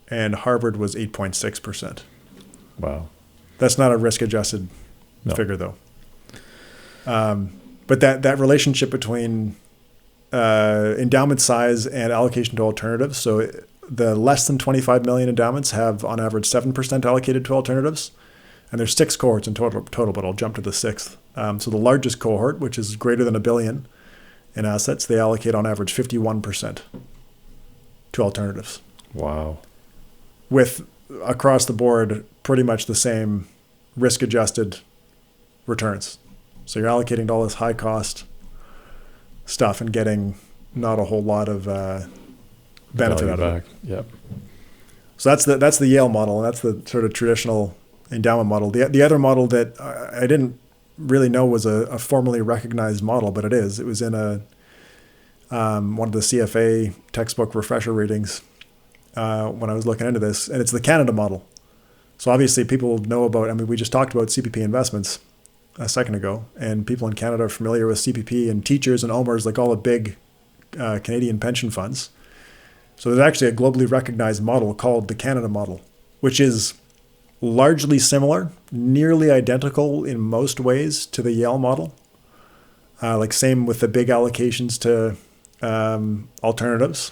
and Harvard was 8.6%. Wow. That's not a risk-adjusted figure, though. But that relationship between endowment size and allocation to alternatives, so the less than 25 million endowments have, on average, 7% allocated to alternatives. And there's 6 cohorts in total, but I'll jump to the 6th. So the largest cohort, which is greater than $1 billion, in assets, they allocate on average 51% to alternatives. Wow. With across the board pretty much the same risk-adjusted returns. So you're allocating to all this high-cost stuff and getting not a whole lot of benefit out of it. Yep. So that's the Yale model, and that's the sort of traditional endowment model. The other model that I didn't really know was a formally recognized model, but it is. It was in one of the CFA textbook refresher readings when I was looking into this, and it's the Canada model. So obviously people know about, we just talked about CPP investments a second ago, and people in Canada are familiar with CPP, and teachers and OMERS, like all the big Canadian pension funds. So there's actually a globally recognized model called the Canada model, which is largely similar, nearly identical in most ways to the Yale model. Like same with the big allocations to alternatives.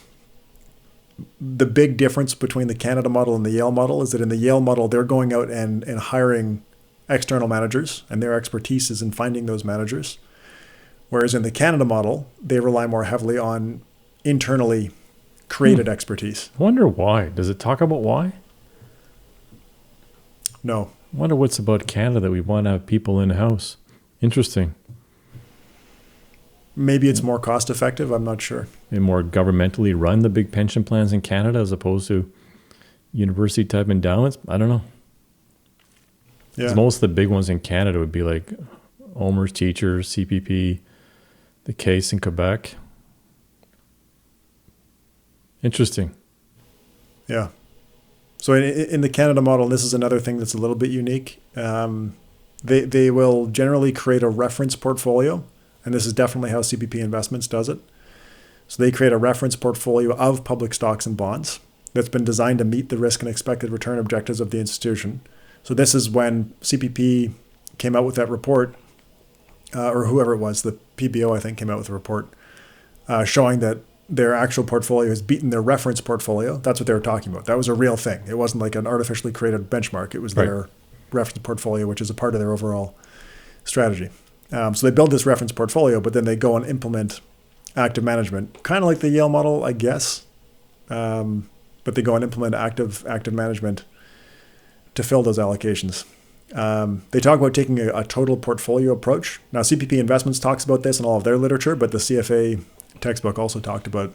The big difference between the Canada model and the Yale model is that in the Yale model, they're going out and hiring external managers, and their expertise is in finding those managers. Whereas in the Canada model, they rely more heavily on internally created expertise. I wonder why. Does it talk about why? No. I wonder what's about Canada that we want to have people in-house. Interesting. Maybe it's more cost effective. I'm not sure. And more governmentally run, the big pension plans in Canada, as opposed to university type endowments. I don't know. Yeah. Most of the big ones in Canada would be like OMERS, teachers, CPP, the case in Quebec. Interesting. Yeah. So in the Canada model, this is another thing that's a little bit unique. They will generally create a reference portfolio, and this is definitely how CPP Investments does it. So they create a reference portfolio of public stocks and bonds that's been designed to meet the risk and expected return objectives of the institution. So this is when CPP came out with that report, or whoever it was, the PBO, I think, came out with a report showing that their actual portfolio has beaten their reference portfolio. That's what they were talking about. That was a real thing. It wasn't like an artificially created benchmark. It was their reference portfolio, which is a part of their overall strategy. So they build this reference portfolio, but then they go and implement active management, kind of like the Yale model, I guess. But they go and implement active management to fill those allocations. They talk about taking a total portfolio approach. Now, CPP Investments talks about this in all of their literature, but the CFA textbook also talked about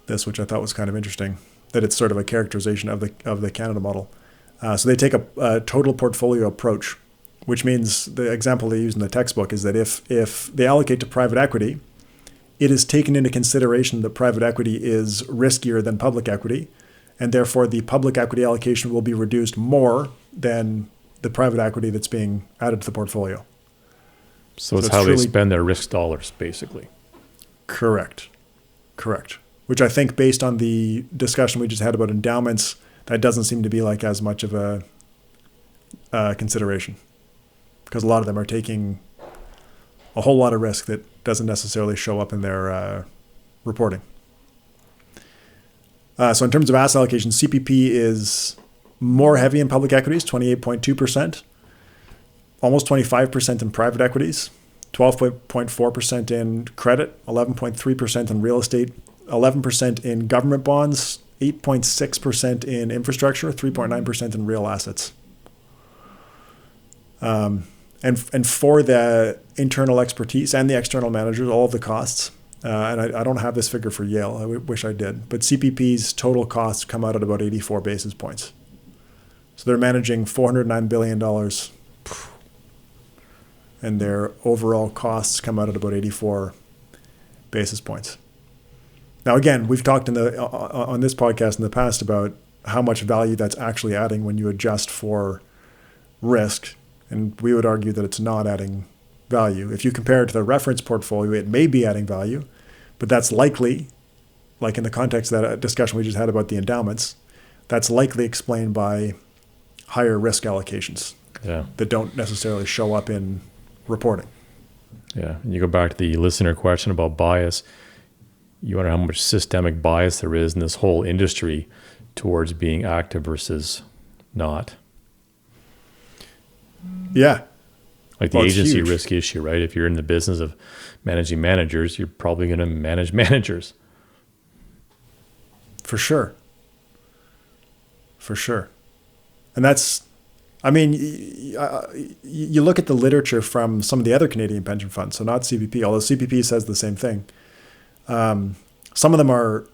this, which I thought was kind of interesting, that it's sort of a characterization of the Canada model. So they take a total portfolio approach, which means the example they use in the textbook is that if they allocate to private equity, it is taken into consideration that private equity is riskier than public equity, and therefore the public equity allocation will be reduced more than the private equity that's being added to the portfolio. So it's how they spend their risk dollars, basically. Correct. Which I think, based on the discussion we just had about endowments, that doesn't seem to be like as much of a consideration, because a lot of them are taking a whole lot of risk that doesn't necessarily show up in their reporting. So in terms of asset allocation, CPP is more heavy in public equities, 28.2%, almost 25% in private equities, 12.4% in credit, 11.3% in real estate, 11% in government bonds, 8.6% in infrastructure, 3.9% in real assets. And for the internal expertise and the external managers, all of the costs, and I don't have this figure for Yale, I wish I did, but CPP's total costs come out at about 84 basis points. So they're managing $409 billion, and their overall costs come out at about 84 basis points. Now, again, we've talked on this podcast in the past about how much value that's actually adding when you adjust for risk, and we would argue that it's not adding value. If you compare it to the reference portfolio, it may be adding value, but that's likely, like in the context of that discussion we just had about the endowments, that's likely explained by higher risk allocations that don't necessarily show up in reporting. Yeah, and you go back to the listener question about bias. You wonder how much systemic bias there is in this whole industry towards being active versus not. Yeah. Like the agency risk issue, right? If you're in the business of managing managers, you're probably going to manage managers. For sure. And that's, I mean, you look at the literature from some of the other Canadian pension funds, so not CPP, although CPP says the same thing. Some of them are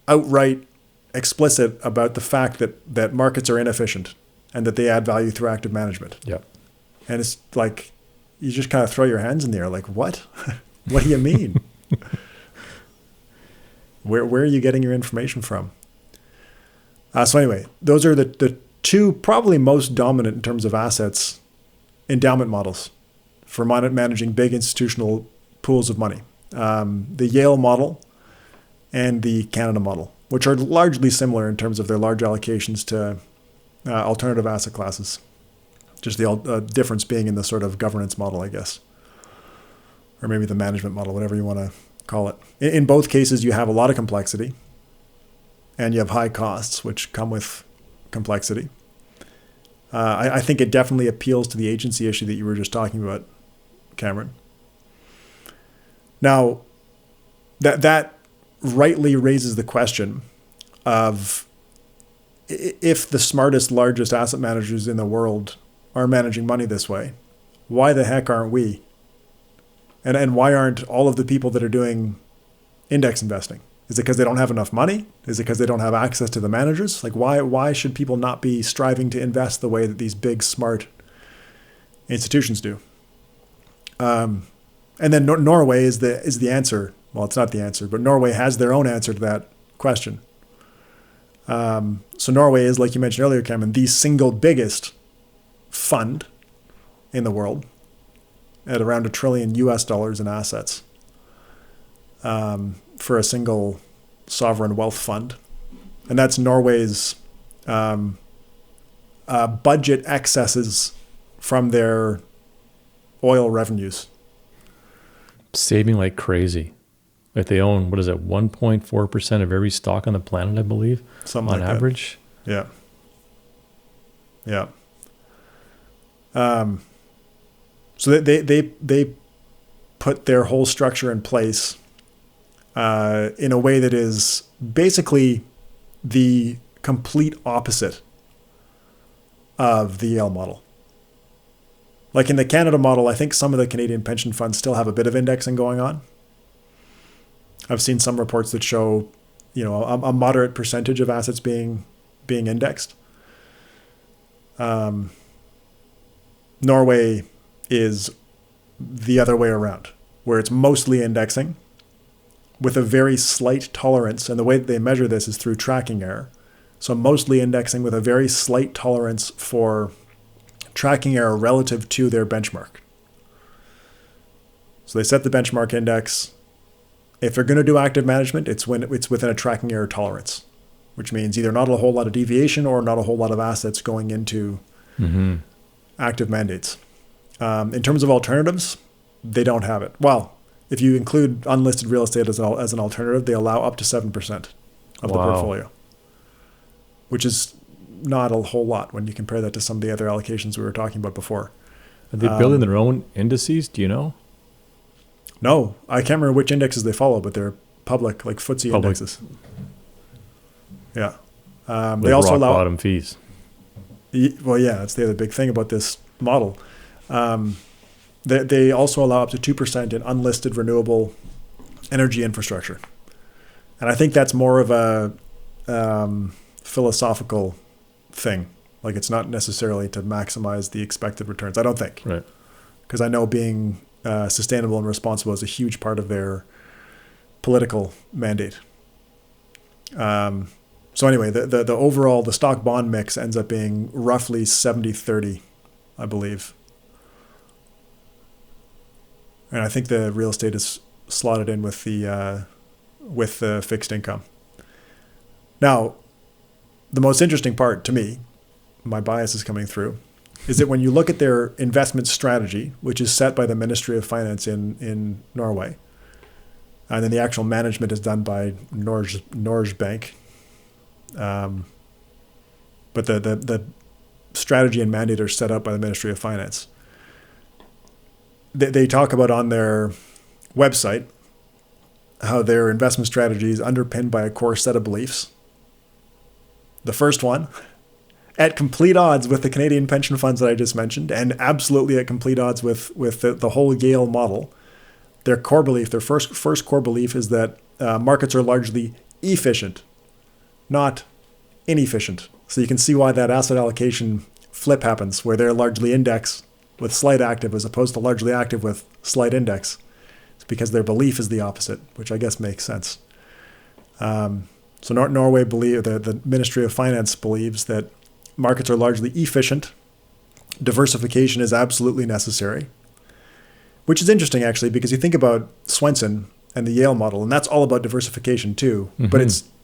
outright explicit about the fact that markets are inefficient and that they add value through active management. Yep. And it's like, you just kind of throw your hands in the air like, what? What do you mean? Where are you getting your information from? So anyway, those are the two probably most dominant in terms of assets endowment models for managing big institutional pools of money. The Yale model and the Canada model, which are largely similar in terms of their large allocations to alternative asset classes. Just the difference being in the sort of governance model, I guess. Or maybe the management model, whatever you want to call it. In both cases, you have a lot of complexity and you have high costs, which come with complexity. I think it definitely appeals to the agency issue that you were just talking about, Cameron. Now, that rightly raises the question of if the smartest, largest asset managers in the world are managing money this way, why the heck aren't we? And why aren't all of the people that are doing index investing? Is it because they don't have enough money? Is it because they don't have access to the managers? Like, why should people not be striving to invest the way that these big, smart institutions do? And then Norway is the answer. Well, it's not the answer, but Norway has their own answer to that question. So Norway is, like you mentioned earlier, Cameron, the single biggest fund in the world at around $1 trillion in assets for a single sovereign wealth fund. And that's Norway's budget excesses from their oil revenues. Saving like crazy. Like they own, 1.4% of every stock on the planet, I believe, something on like average. That. Yeah. So they put their whole structure in place in a way that is basically the complete opposite of the Yale model. Like in the Canada model, I think some of the Canadian pension funds still have a bit of indexing going on. I've seen some reports that show, a moderate percentage of assets being indexed. Norway is the other way around, where it's mostly indexing with a very slight tolerance. And the way that they measure this is through tracking error. So mostly indexing with a very slight tolerance for tracking error relative to their benchmark. So they set the benchmark index. If they're going to do active management, it's when it's within a tracking error tolerance, which means either not a whole lot of deviation or not a whole lot of assets going into active mandates. In terms of alternatives, they don't have it. Well, if you include unlisted real estate as an alternative, they allow up to 7% of the portfolio, which is not a whole lot when you compare that to some of the other allocations we were talking about before. Are they building their own indices? Do you know? No, I can't remember which indexes they follow, but they're public, like FTSE indexes. Yeah. They also allow bottom fees. Well, yeah, that's the other big thing about this model. They also allow up to 2% in unlisted renewable energy infrastructure. And I think that's more of a philosophical thing. Like it's not necessarily to maximize the expected returns. I don't think. Right. Because I know being sustainable and responsible is a huge part of their political mandate. So anyway, the overall, the stock bond mix ends up being roughly 70-30, I believe. And I think the real estate is slotted in with the fixed income. Now, the most interesting part to me, my bias is coming through, is that when you look at their investment strategy, which is set by the Ministry of Finance in Norway, and then the actual management is done by Norges Bank. But the strategy and mandate are set up by the Ministry of Finance. They talk about on their website how their investment strategy is underpinned by a core set of beliefs. The first one, at complete odds with the Canadian pension funds that I just mentioned, and absolutely at complete odds with the whole Yale model. Their core belief, their first core belief is that markets are largely efficient, not inefficient. So you can see why that asset allocation flip happens, where they're largely index with slight active as opposed to largely active with slight index. It's because their belief is the opposite, which I guess makes sense. So Norway the Ministry of Finance believes that markets are largely efficient. Diversification is absolutely necessary, which is interesting actually, because you think about Swensen and the Yale model, and that's all about diversification too. Mm-hmm. But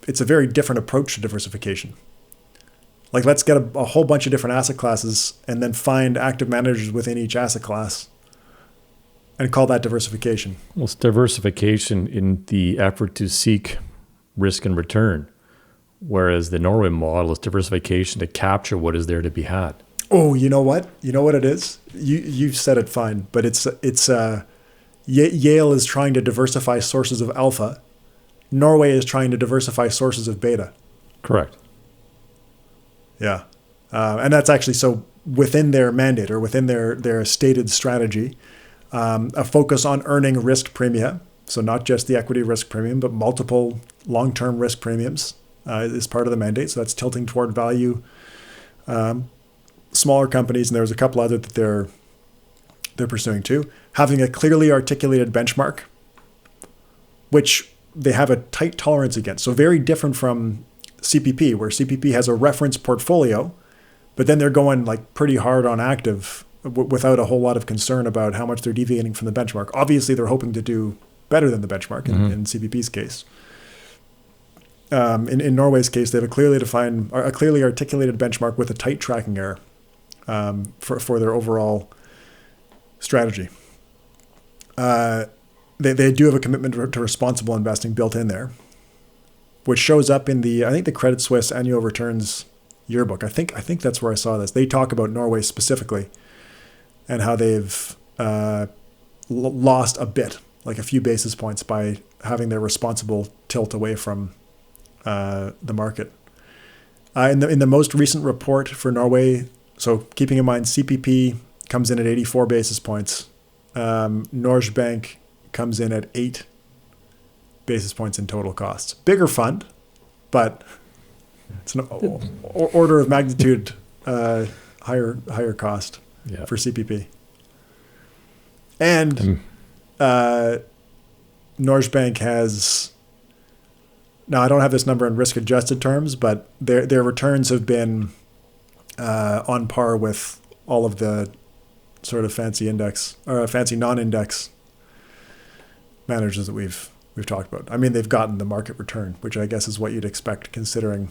it's a very different approach to diversification. Like, let's get a whole bunch of different asset classes and then find active managers within each asset class and call that diversification. Well, it's diversification in the effort to seek risk and return, whereas the Norway model is diversification to capture what is there to be had. Oh, you know what? You know what it is? You've said it fine, but it's Yale is trying to diversify sources of alpha. Norway is trying to diversify sources of beta. Correct. Yeah. And that's actually so within their mandate or within their stated strategy, a focus on earning risk premia. So not just the equity risk premium, but multiple long-term risk premiums is part of the mandate. So that's tilting toward value, smaller companies, and there's a couple other that they're pursuing too. Having a clearly articulated benchmark, which they have a tight tolerance against. So very different from CPP, where CPP has a reference portfolio, but then they're going like pretty hard on active without a whole lot of concern about how much they're deviating from the benchmark. Obviously, they're hoping to do better than the benchmark in CPP's case. In Norway's case, they have a clearly articulated benchmark with a tight tracking error for their overall strategy. They do have a commitment to responsible investing built in there, which shows up in the Credit Suisse annual returns yearbook. I think that's where I saw this. They talk about Norway specifically and how they've lost a bit, like a few basis points, by having their responsible tilt away from the market. In the most recent report for Norway, so keeping in mind CPP comes in at 84 basis points, Norges Bank comes in at 8 basis points in total costs. Bigger fund, but it's an order of magnitude higher cost for CPP. And Norges Bank has, now I don't have this number in risk-adjusted terms, but their returns have been on par with all of the sort of fancy index or fancy non-index managers that we've talked about. I mean, they've gotten the market return, which I guess is what you'd expect, considering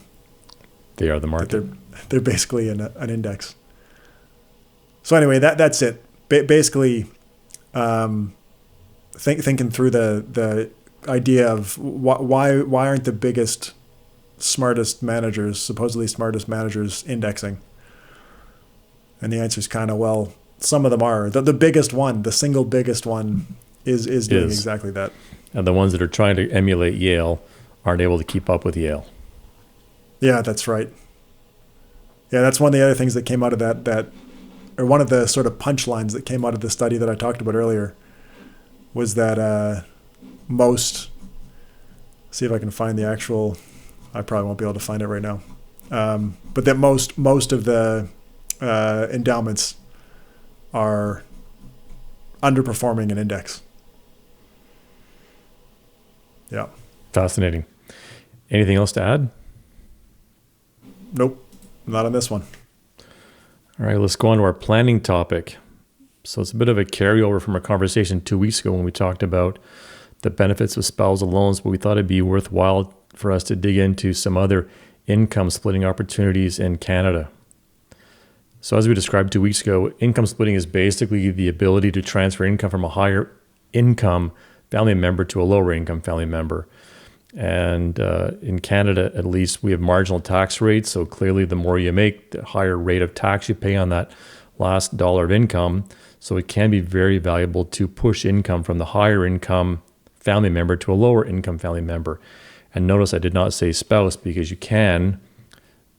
they are the market. They're basically an index. So anyway, that's it. Basically, thinking through the idea of why aren't the biggest, supposedly smartest managers indexing? And the answer is kind of, well, some of them are. The biggest one, the single biggest one, is doing exactly that. And the ones that are trying to emulate Yale aren't able to keep up with Yale. Yeah, that's right. Yeah, that's one of the other things that came out of that, or one of the sort of punchlines that came out of the study that I talked about earlier, was that see if I can find the actual, I probably won't be able to find it right now, but that most of the endowments are underperforming an index. Yeah. Fascinating. Anything else to add? Nope, not on this one. All right, let's go on to our planning topic. So it's a bit of a carryover from our conversation 2 weeks ago when we talked about the benefits of spousal loans, but we thought it'd be worthwhile for us to dig into some other income splitting opportunities in Canada. So as we described 2 weeks ago, income splitting is basically the ability to transfer income from a higher income family member to a lower income family member. And in Canada, at least, we have marginal tax rates. So clearly, the more you make, the higher rate of tax you pay on that last dollar of income. So it can be very valuable to push income from the higher income family member to a lower income family member. And notice I did not say spouse, because you can.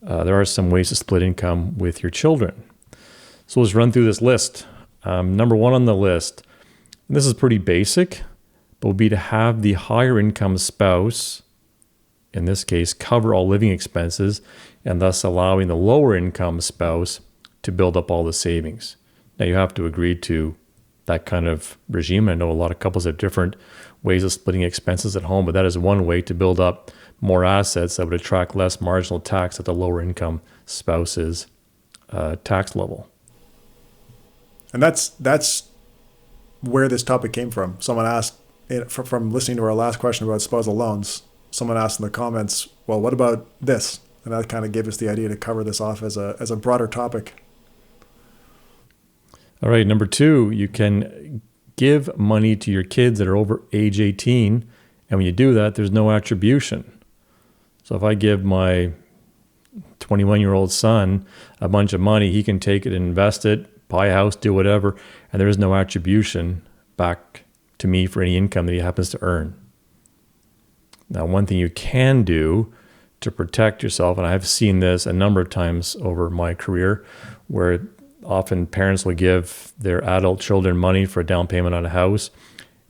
There are some ways to split income with your children. So let's run through this list. Number one on the list, and this is pretty basic, but would be to have the higher income spouse, in this case, cover all living expenses, and thus allowing the lower income spouse to build up all the savings. Now you have to agree to that kind of regime. I know a lot of couples have different ways of splitting expenses at home, but that is one way to build up more assets that would attract less marginal tax at the lower income spouse's tax level. And that's where this topic came from. Someone asked, from listening to our last question about spousal loans, someone asked in the comments, well, what about this? And that kind of gave us the idea to cover this off as a broader topic. All right, number two, you can give money to your kids that are over age 18. And when you do that, there's no attribution. So if I give my 21-year-old son a bunch of money, he can take it and invest it, buy a house, do whatever, and there is no attribution back to me for any income that he happens to earn. Now, one thing you can do to protect yourself, and I've seen this a number of times over my career, where often parents will give their adult children money for a down payment on a house,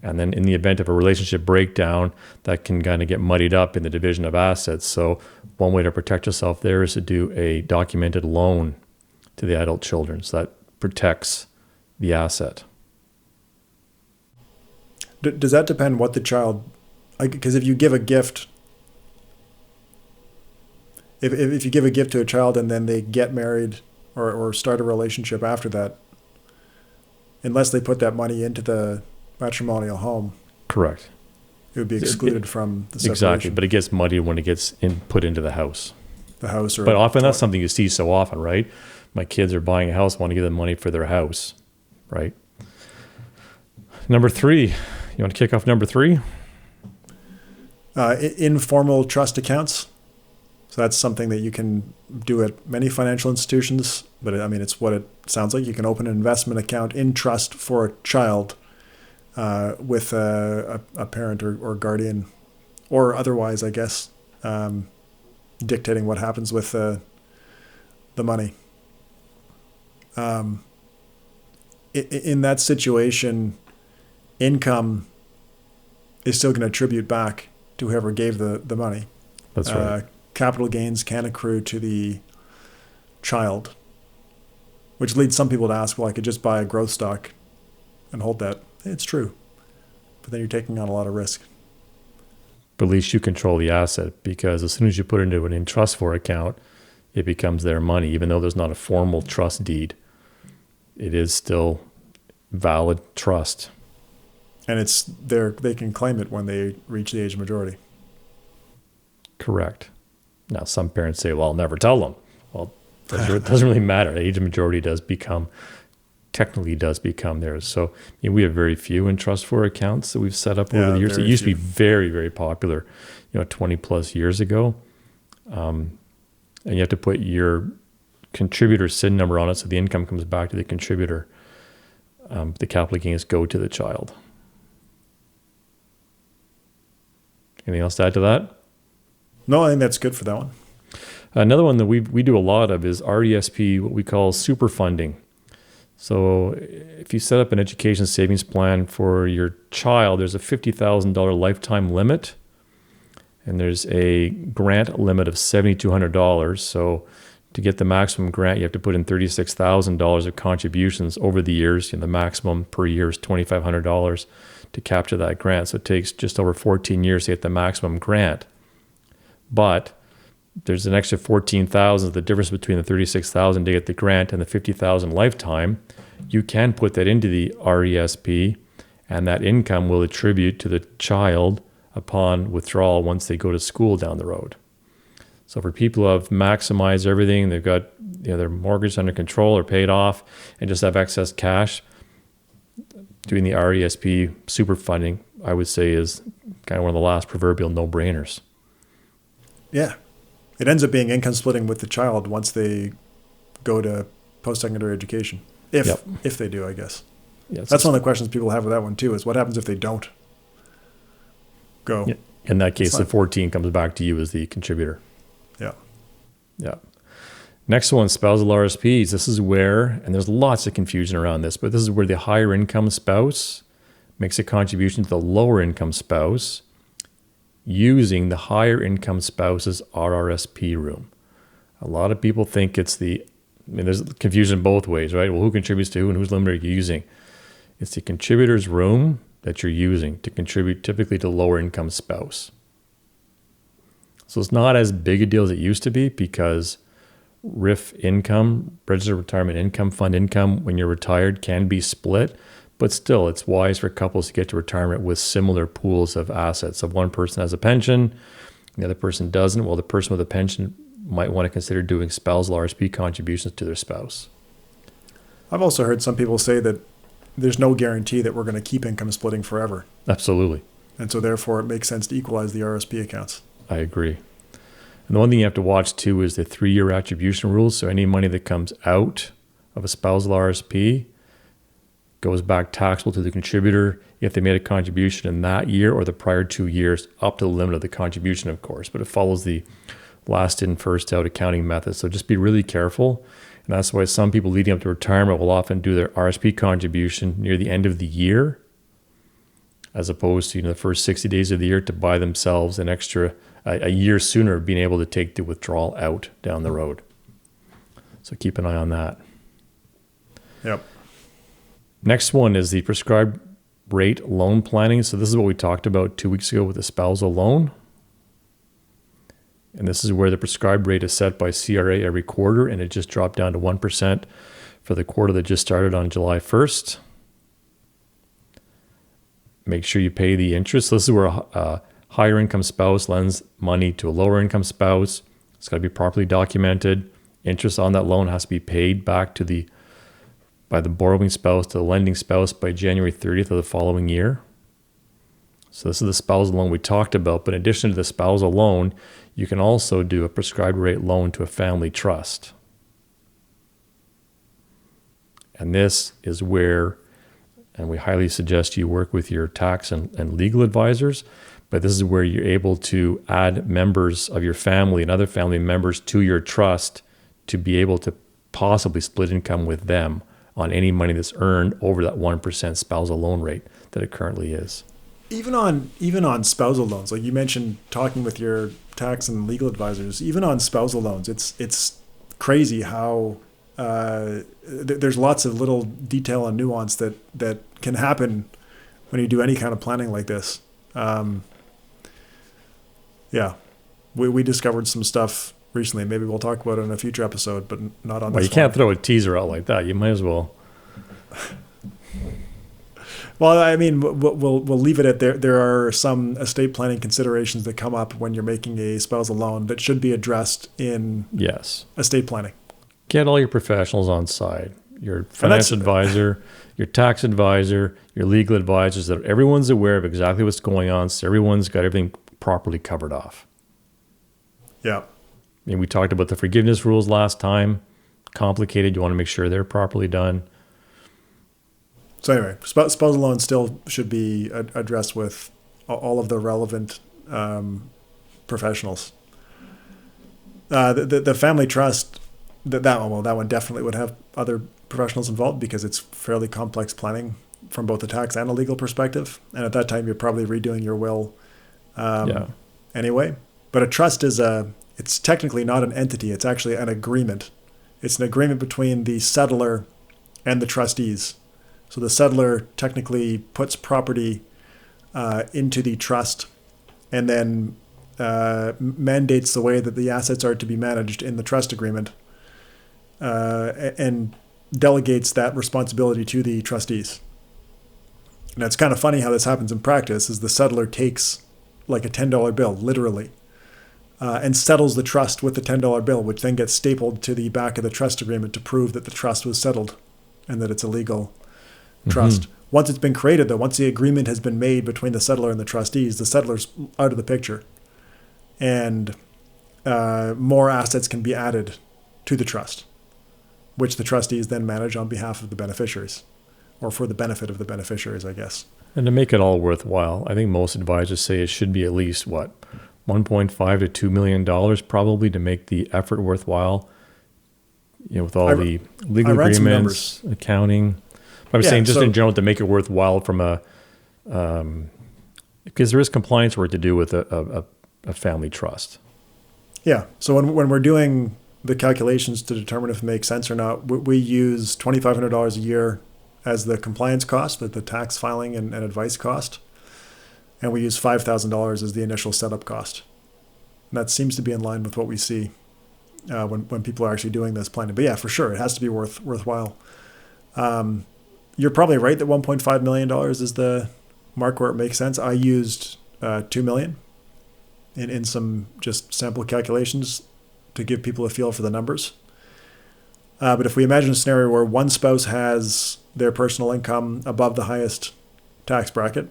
and then in the event of a relationship breakdown, that can kind of get muddied up in the division of assets. So one way to protect yourself there is to do a documented loan to the adult children. So that protects the asset. Does that depend what the child, because if you give a gift, if you give a gift to a child and then they get married or start a relationship after that, unless they put that money into the matrimonial home. Correct. It would be excluded from the separation. Exactly, but it gets muddied when it gets put into the house. The house, but often that's something you see so often, right? My kids are buying a house, want to give them money for their house, right? Number three, you want to kick off number three? Informal trust accounts. So that's something that you can do at many financial institutions, but it's what it sounds like. You can open an investment account in trust for a child with a parent or guardian, or otherwise, I guess, dictating what happens with the money. In that situation, income is still going to attribute back to whoever gave the money. That's right. Capital gains can accrue to the child, which leads some people to ask, well, I could just buy a growth stock and hold that. It's true. But then you're taking on a lot of risk. But at least you control the asset, because as soon as you put it into an in trust for account, it becomes their money. Even though there's not a formal trust deed, it is still valid trust. And they can claim it when they reach the age of majority. Correct. Now, some parents say, well, I'll never tell them. Well, it doesn't really matter. The age of majority technically does become theirs. So we have very few in trust for accounts that we've set up over the years. It used to be very, very popular, 20 plus years ago. And you have to put your contributor SIN number on it, so the income comes back to the contributor. The capital gains go to the child. Anything else to add to that? No, I think that's good for that one. Another one that we do a lot of is RESP, what we call super funding. So if you set up an education savings plan for your child, there's a $50,000 lifetime limit, and there's a grant limit of $7,200. So to get the maximum grant, you have to put in $36,000 of contributions over the years. The maximum per year is $2,500 to capture that grant. So it takes just over 14 years to get the maximum grant. But there's an extra $14,000, the difference between the $36,000 to get the grant and the $50,000 lifetime. You can put that into the RESP, and that income will attribute to the child upon withdrawal once they go to school down the road. So for people who have maximized everything, they've got their mortgage under control or paid off and just have excess cash, doing the RESP super funding, I would say, is kind of one of the last proverbial no-brainers. Yeah. It ends up being income splitting with the child once they go to post-secondary education. If they do, I guess. That's one of the questions people have with that one too, is what happens if they don't go? Yeah. In that case, the 14 comes back to you as the contributor. Yeah. Yeah. Next one, spousal RSPs. This is where, and there's lots of confusion around this, but this is where the higher income spouse makes a contribution to the lower income spouse using the higher income spouse's RRSP room. A lot of people think there's confusion both ways, right? Well, who contributes to who and whose limit are you using? It's the contributor's room that you're using to contribute typically to lower income spouse. So it's not as big a deal as it used to be, because RIF income, registered retirement income, fund income, when you're retired can be split, but still it's wise for couples to get to retirement with similar pools of assets. So one person has a pension, the other person doesn't. Well, the person with a pension might want to consider doing spousal RSP contributions to their spouse. I've also heard some people say that there's no guarantee that we're going to keep income splitting forever. Absolutely. And so therefore it makes sense to equalize the RSP accounts. I agree. And the one thing you have to watch too is the 3-year attribution rule. So any money that comes out of a spousal RSP goes back taxable to the contributor if they made a contribution in that year or the prior 2 years, up to the limit of the contribution, of course. But it follows the last in, first out accounting method. So just be really careful. And that's why some people leading up to retirement will often do their RSP contribution near the end of the year, as opposed to the first 60 days of the year, to buy themselves an extra a year sooner, being able to take the withdrawal out down the road. So keep an eye on that. Yep. Next one is the prescribed rate loan planning. So this is what we talked about 2 weeks ago with the spousal loan. And this is where the prescribed rate is set by CRA every quarter, and it just dropped down to 1% for the quarter that just started on July 1st. Make sure you pay the interest. This is where a higher income spouse lends money to a lower income spouse. It's got to be properly documented. Interest on that loan has to be paid back by the borrowing spouse to the lending spouse by January 30th of the following year. So this is the spousal loan we talked about. But in addition to the spousal loan, you can also do a prescribed rate loan to a family trust. And this is where, and we highly suggest you work with your tax and legal advisors, but this is where you're able to add members of your family and other family members to your trust to be able to possibly split income with them on any money that's earned over that 1% spousal loan rate that it currently is. Even on spousal loans, like you mentioned, talking with your tax and legal advisors, even on spousal loans, it's crazy how there's lots of little detail and nuance that can happen when you do any kind of planning like this. We discovered some stuff recently. Maybe we'll talk about it in a future episode, but not on this one. You can't throw a teaser out like that. You might as well. Well, I mean, we'll leave it at there. There are some estate planning considerations that come up when you're making a spousal loan that should be addressed in estate planning. Get all your professionals on side. Your financial advisor, your tax advisor, your legal advisors, that everyone's aware of exactly what's going on, so everyone's got everything properly covered off. Yeah. I mean, we talked about the forgiveness rules last time. Complicated. You want to make sure they're properly done. So anyway, spousal loans still should be addressed with all of the relevant professionals. The family trust, that one definitely would have other professionals involved because it's fairly complex planning from both a tax and a legal perspective. And at that time, you're probably redoing your will anyway. But a trust it's technically not an entity. It's actually an agreement. It's an agreement between the settlor and the trustees. So the settlor technically puts property into the trust and then mandates the way that the assets are to be managed in the trust agreement and delegates that responsibility to the trustees. And it's kind of funny how this happens in practice is the settlor takes like a $10 bill, literally, and settles the trust with the $10 bill, which then gets stapled to the back of the trust agreement to prove that the trust was settled and that it's a legal trust. Mm-hmm. Once it's been created, though, once the agreement has been made between the settlor and the trustees, the settler's out of the picture. And more assets can be added to the trust, which the trustees then manage on behalf of the beneficiaries or for the benefit of the beneficiaries, I guess. And to make it all worthwhile, I think most advisors say it should be at least, what, $1.5 to $2 million probably to make the effort worthwhile, with all the legal agreements, accounting. But I'm saying just in general to make it worthwhile from because there is compliance work to do with a family trust. Yeah. So when we're doing the calculations to determine if it makes sense or not, we use $2,500 a year as the compliance cost, the tax filing and advice cost. And we use $5,000 as the initial setup cost. And that seems to be in line with what we see when people are actually doing this planning. But yeah, for sure, it has to be worthwhile. You're probably right that $1.5 million is the mark where it makes sense. I used $2 million in some just sample calculations to give people a feel for the numbers. But if we imagine a scenario where one spouse has their personal income above the highest tax bracket,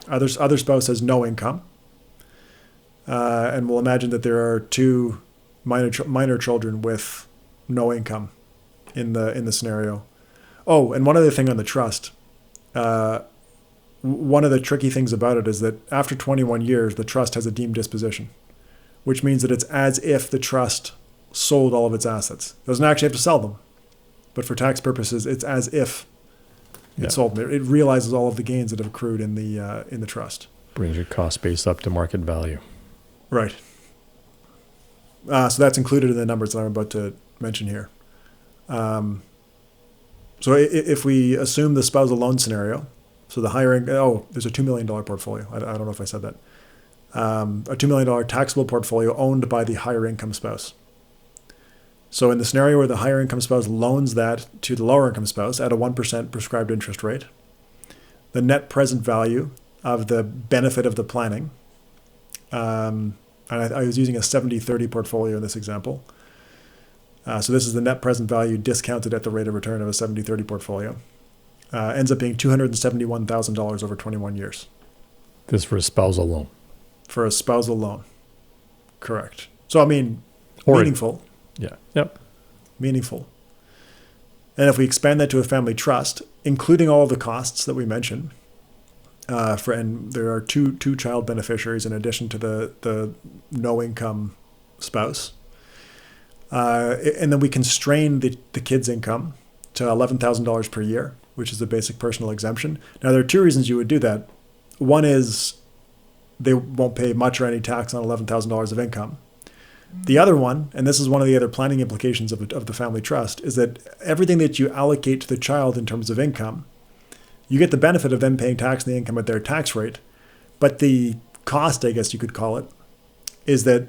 other spouse has no income, and we'll imagine that there are two minor children with no income in the scenario. Oh, and one other thing on the trust. One of the tricky things about it is that after 21 years, the trust has a deemed disposition, which means that it's as if the trust sold all of its assets. It doesn't actually have to sell them, but for tax purposes, it's as if it sold them. It realizes all of the gains that have accrued in the trust. Brings your cost base up to market value. Right. So that's included in the numbers that I'm about to mention here. So if we assume the spousal loan scenario, so the higher there's a $2 million portfolio. I don't know if I said that. A $2 million taxable portfolio owned by the higher income spouse. So in the scenario where the higher income spouse loans that to the lower income spouse at a 1% prescribed interest rate, the net present value of the benefit of the planning, and I was using a 70-30 portfolio in this example. So this is the net present value discounted at the rate of return of a 70-30 portfolio. Ends up being $271,000 over 21 years. This for a spousal loan. For a spousal loan. Correct. So, I mean, meaningful. Yeah. Yep. Meaningful. And if we expand that to a family trust, including all the costs that we mentioned, and there are two child beneficiaries in addition to the no income spouse, and then we constrain the kid's income to $11,000 per year, which is the basic personal exemption. Now, there are two reasons you would do that. One is they won't pay much or any tax on $11,000 of income. The other one, and this is one of the other planning implications of the family trust, is that everything that you allocate to the child in terms of income, you get the benefit of them paying tax on the income at their tax rate. But the cost, I guess you could call it, is that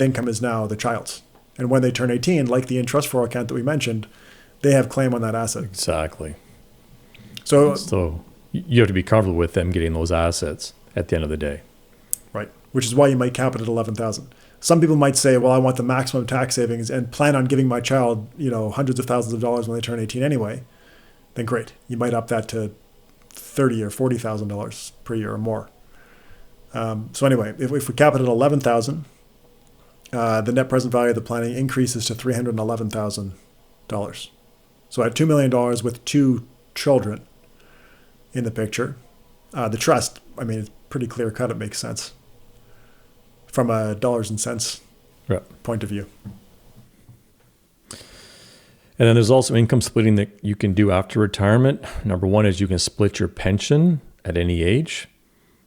income is now the child's. And when they turn 18, like the in-trust for account that we mentioned, they have claim on that asset. Exactly. So you have to be comfortable with them getting those assets at the end of the day. Right. Which is why you might cap it at $11,000. Some people might say, well, I want the maximum tax savings and plan on giving my child, hundreds of thousands of dollars when they turn 18 anyway. Then great. You might up that to $30,000 or $40,000 per year or more. So anyway, if we cap it at $11,000, the net present value of the planning increases to $311,000. So at $2 million with two children in the picture, the trust, it's pretty clear cut. It makes sense from a dollars and cents point of view. And then there's also income splitting that you can do after retirement. Number one is you can split your pension at any age.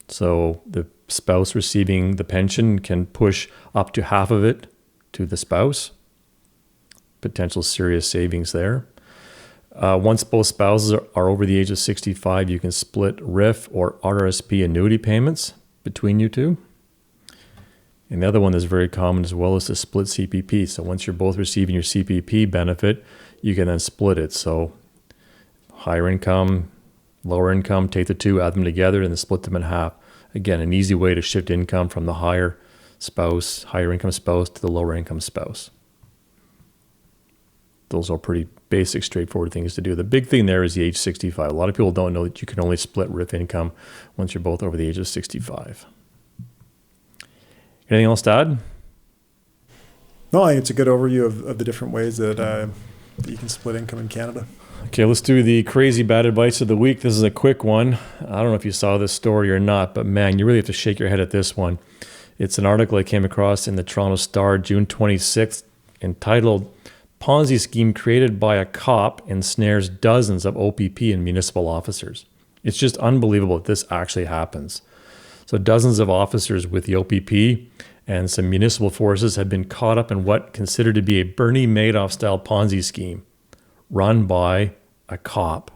So the spouse receiving the pension can push up to half of it to the spouse. Potential serious savings there. Once both spouses are over the age of 65, you can split RIF or RRSP annuity payments between you two. And the other one that's very common as well is to split CPP. So once you're both receiving your CPP benefit, you can then split it. So higher income, lower income, take the two, add them together, and then split them in half. Again, an easy way to shift income from the higher income spouse to the lower income spouse. Those are pretty basic, straightforward things to do. The big thing there is the age 65. A lot of people don't know that you can only split RIF income once you're both over the age of 65. Anything else to add? No, I think it's a good overview of the different ways that you can split income in Canada. Okay, let's do the crazy bad advice of the week. This is a quick one. I don't know if you saw this story or not, but man, you really have to shake your head at this one. It's an article I came across in the Toronto Star, June 26th, entitled Ponzi Scheme Created by a Cop Ensnares Dozens of OPP and Municipal Officers. It's just unbelievable that this actually happens. So dozens of officers with the OPP and some municipal forces have been caught up in what considered to be a Bernie Madoff-style Ponzi scheme run by a cop.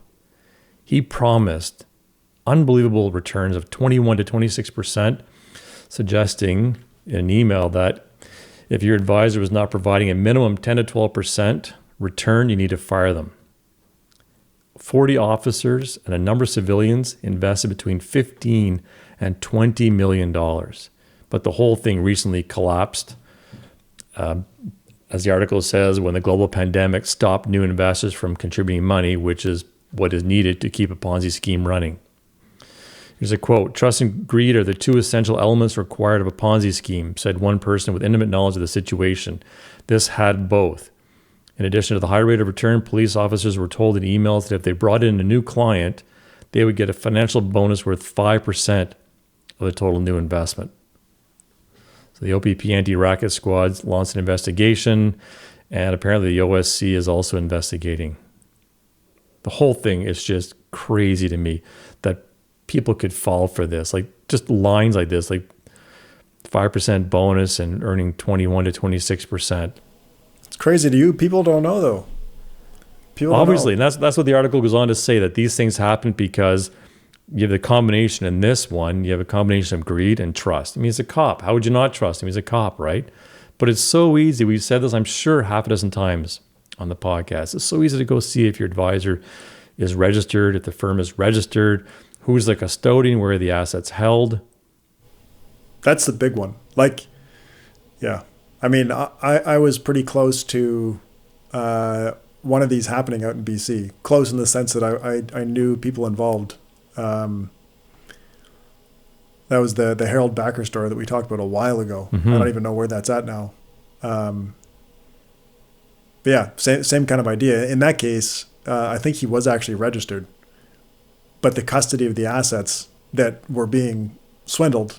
He promised unbelievable returns of 21 to 26%, suggesting in an email that if your advisor was not providing a minimum 10 to 12% return, you need to fire them. 40 officers and a number of civilians invested between $15 and $20 million. But the whole thing recently collapsed. As the article says, when the global pandemic stopped new investors from contributing money, which is what is needed to keep a Ponzi scheme running. Here's a quote: "Trust and greed are the two essential elements required of a Ponzi scheme," said one person with intimate knowledge of the situation. This had both. In addition to the high rate of return, police officers were told in emails that if they brought in a new client, they would get a financial bonus worth 5% of the total new investment. So the OPP anti-racket squad launched an investigation, and apparently the OSC is also investigating. The whole thing is just crazy to me that people could fall for this. Like just lines like this, like 5% bonus and earning 21 to 26%. It's crazy to you. People don't know though. People Obviously, don't know. and that's what the article goes on to say, that these things happen because you have the combination in this one, you have a combination of greed and trust. I mean, he's a cop. How would you not trust him? He's a cop, right? But it's so easy. We've said this, I'm sure, half a dozen times on the podcast. It's so easy to go see if your advisor is registered, if the firm is registered, who's the custodian, where are the assets held. That's the big one. Like, yeah. I mean, I was pretty close to one of these happening out in BC. Close in the sense that I knew people involved. That was the Harold Backer story that we talked about a while ago. Mm-hmm. I don't even know where that's at now. But yeah, same kind of idea. In that case, I think he was actually registered, but the custody of the assets that were being swindled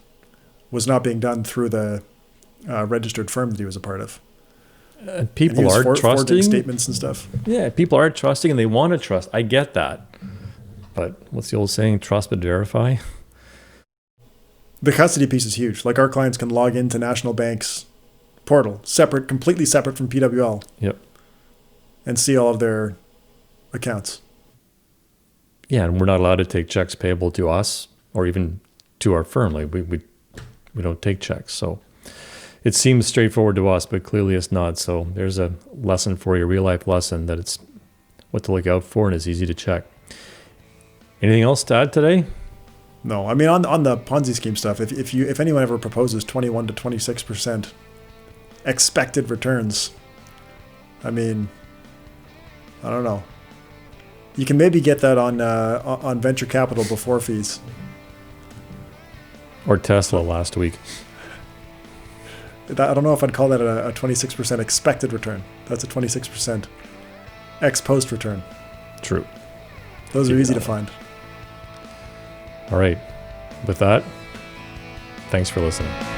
was not being done through the registered firm that he was a part of. People are trusting statements and stuff. Yeah, people are trusting and they want to trust. I get that. But what's the old saying? Trust but verify. The custody piece is huge. Like our clients can log into National Bank's portal, completely separate from PWL. Yep. And see all of their accounts. Yeah, and we're not allowed to take checks payable to us or even to our firm. Like we don't take checks. So it seems straightforward to us, but clearly it's not. So there's a lesson for you, a real life lesson, that it's what to look out for and it's easy to check. Anything else to add today? No, I mean on the Ponzi scheme stuff. If anyone ever proposes 21 to 26% expected returns, I mean, I don't know. You can maybe get that on venture capital before fees. Or Tesla last week. I don't know if I'd call that a 26% expected return. That's a 26% ex post return. True. Those are easy to find. All right. With that, thanks for listening.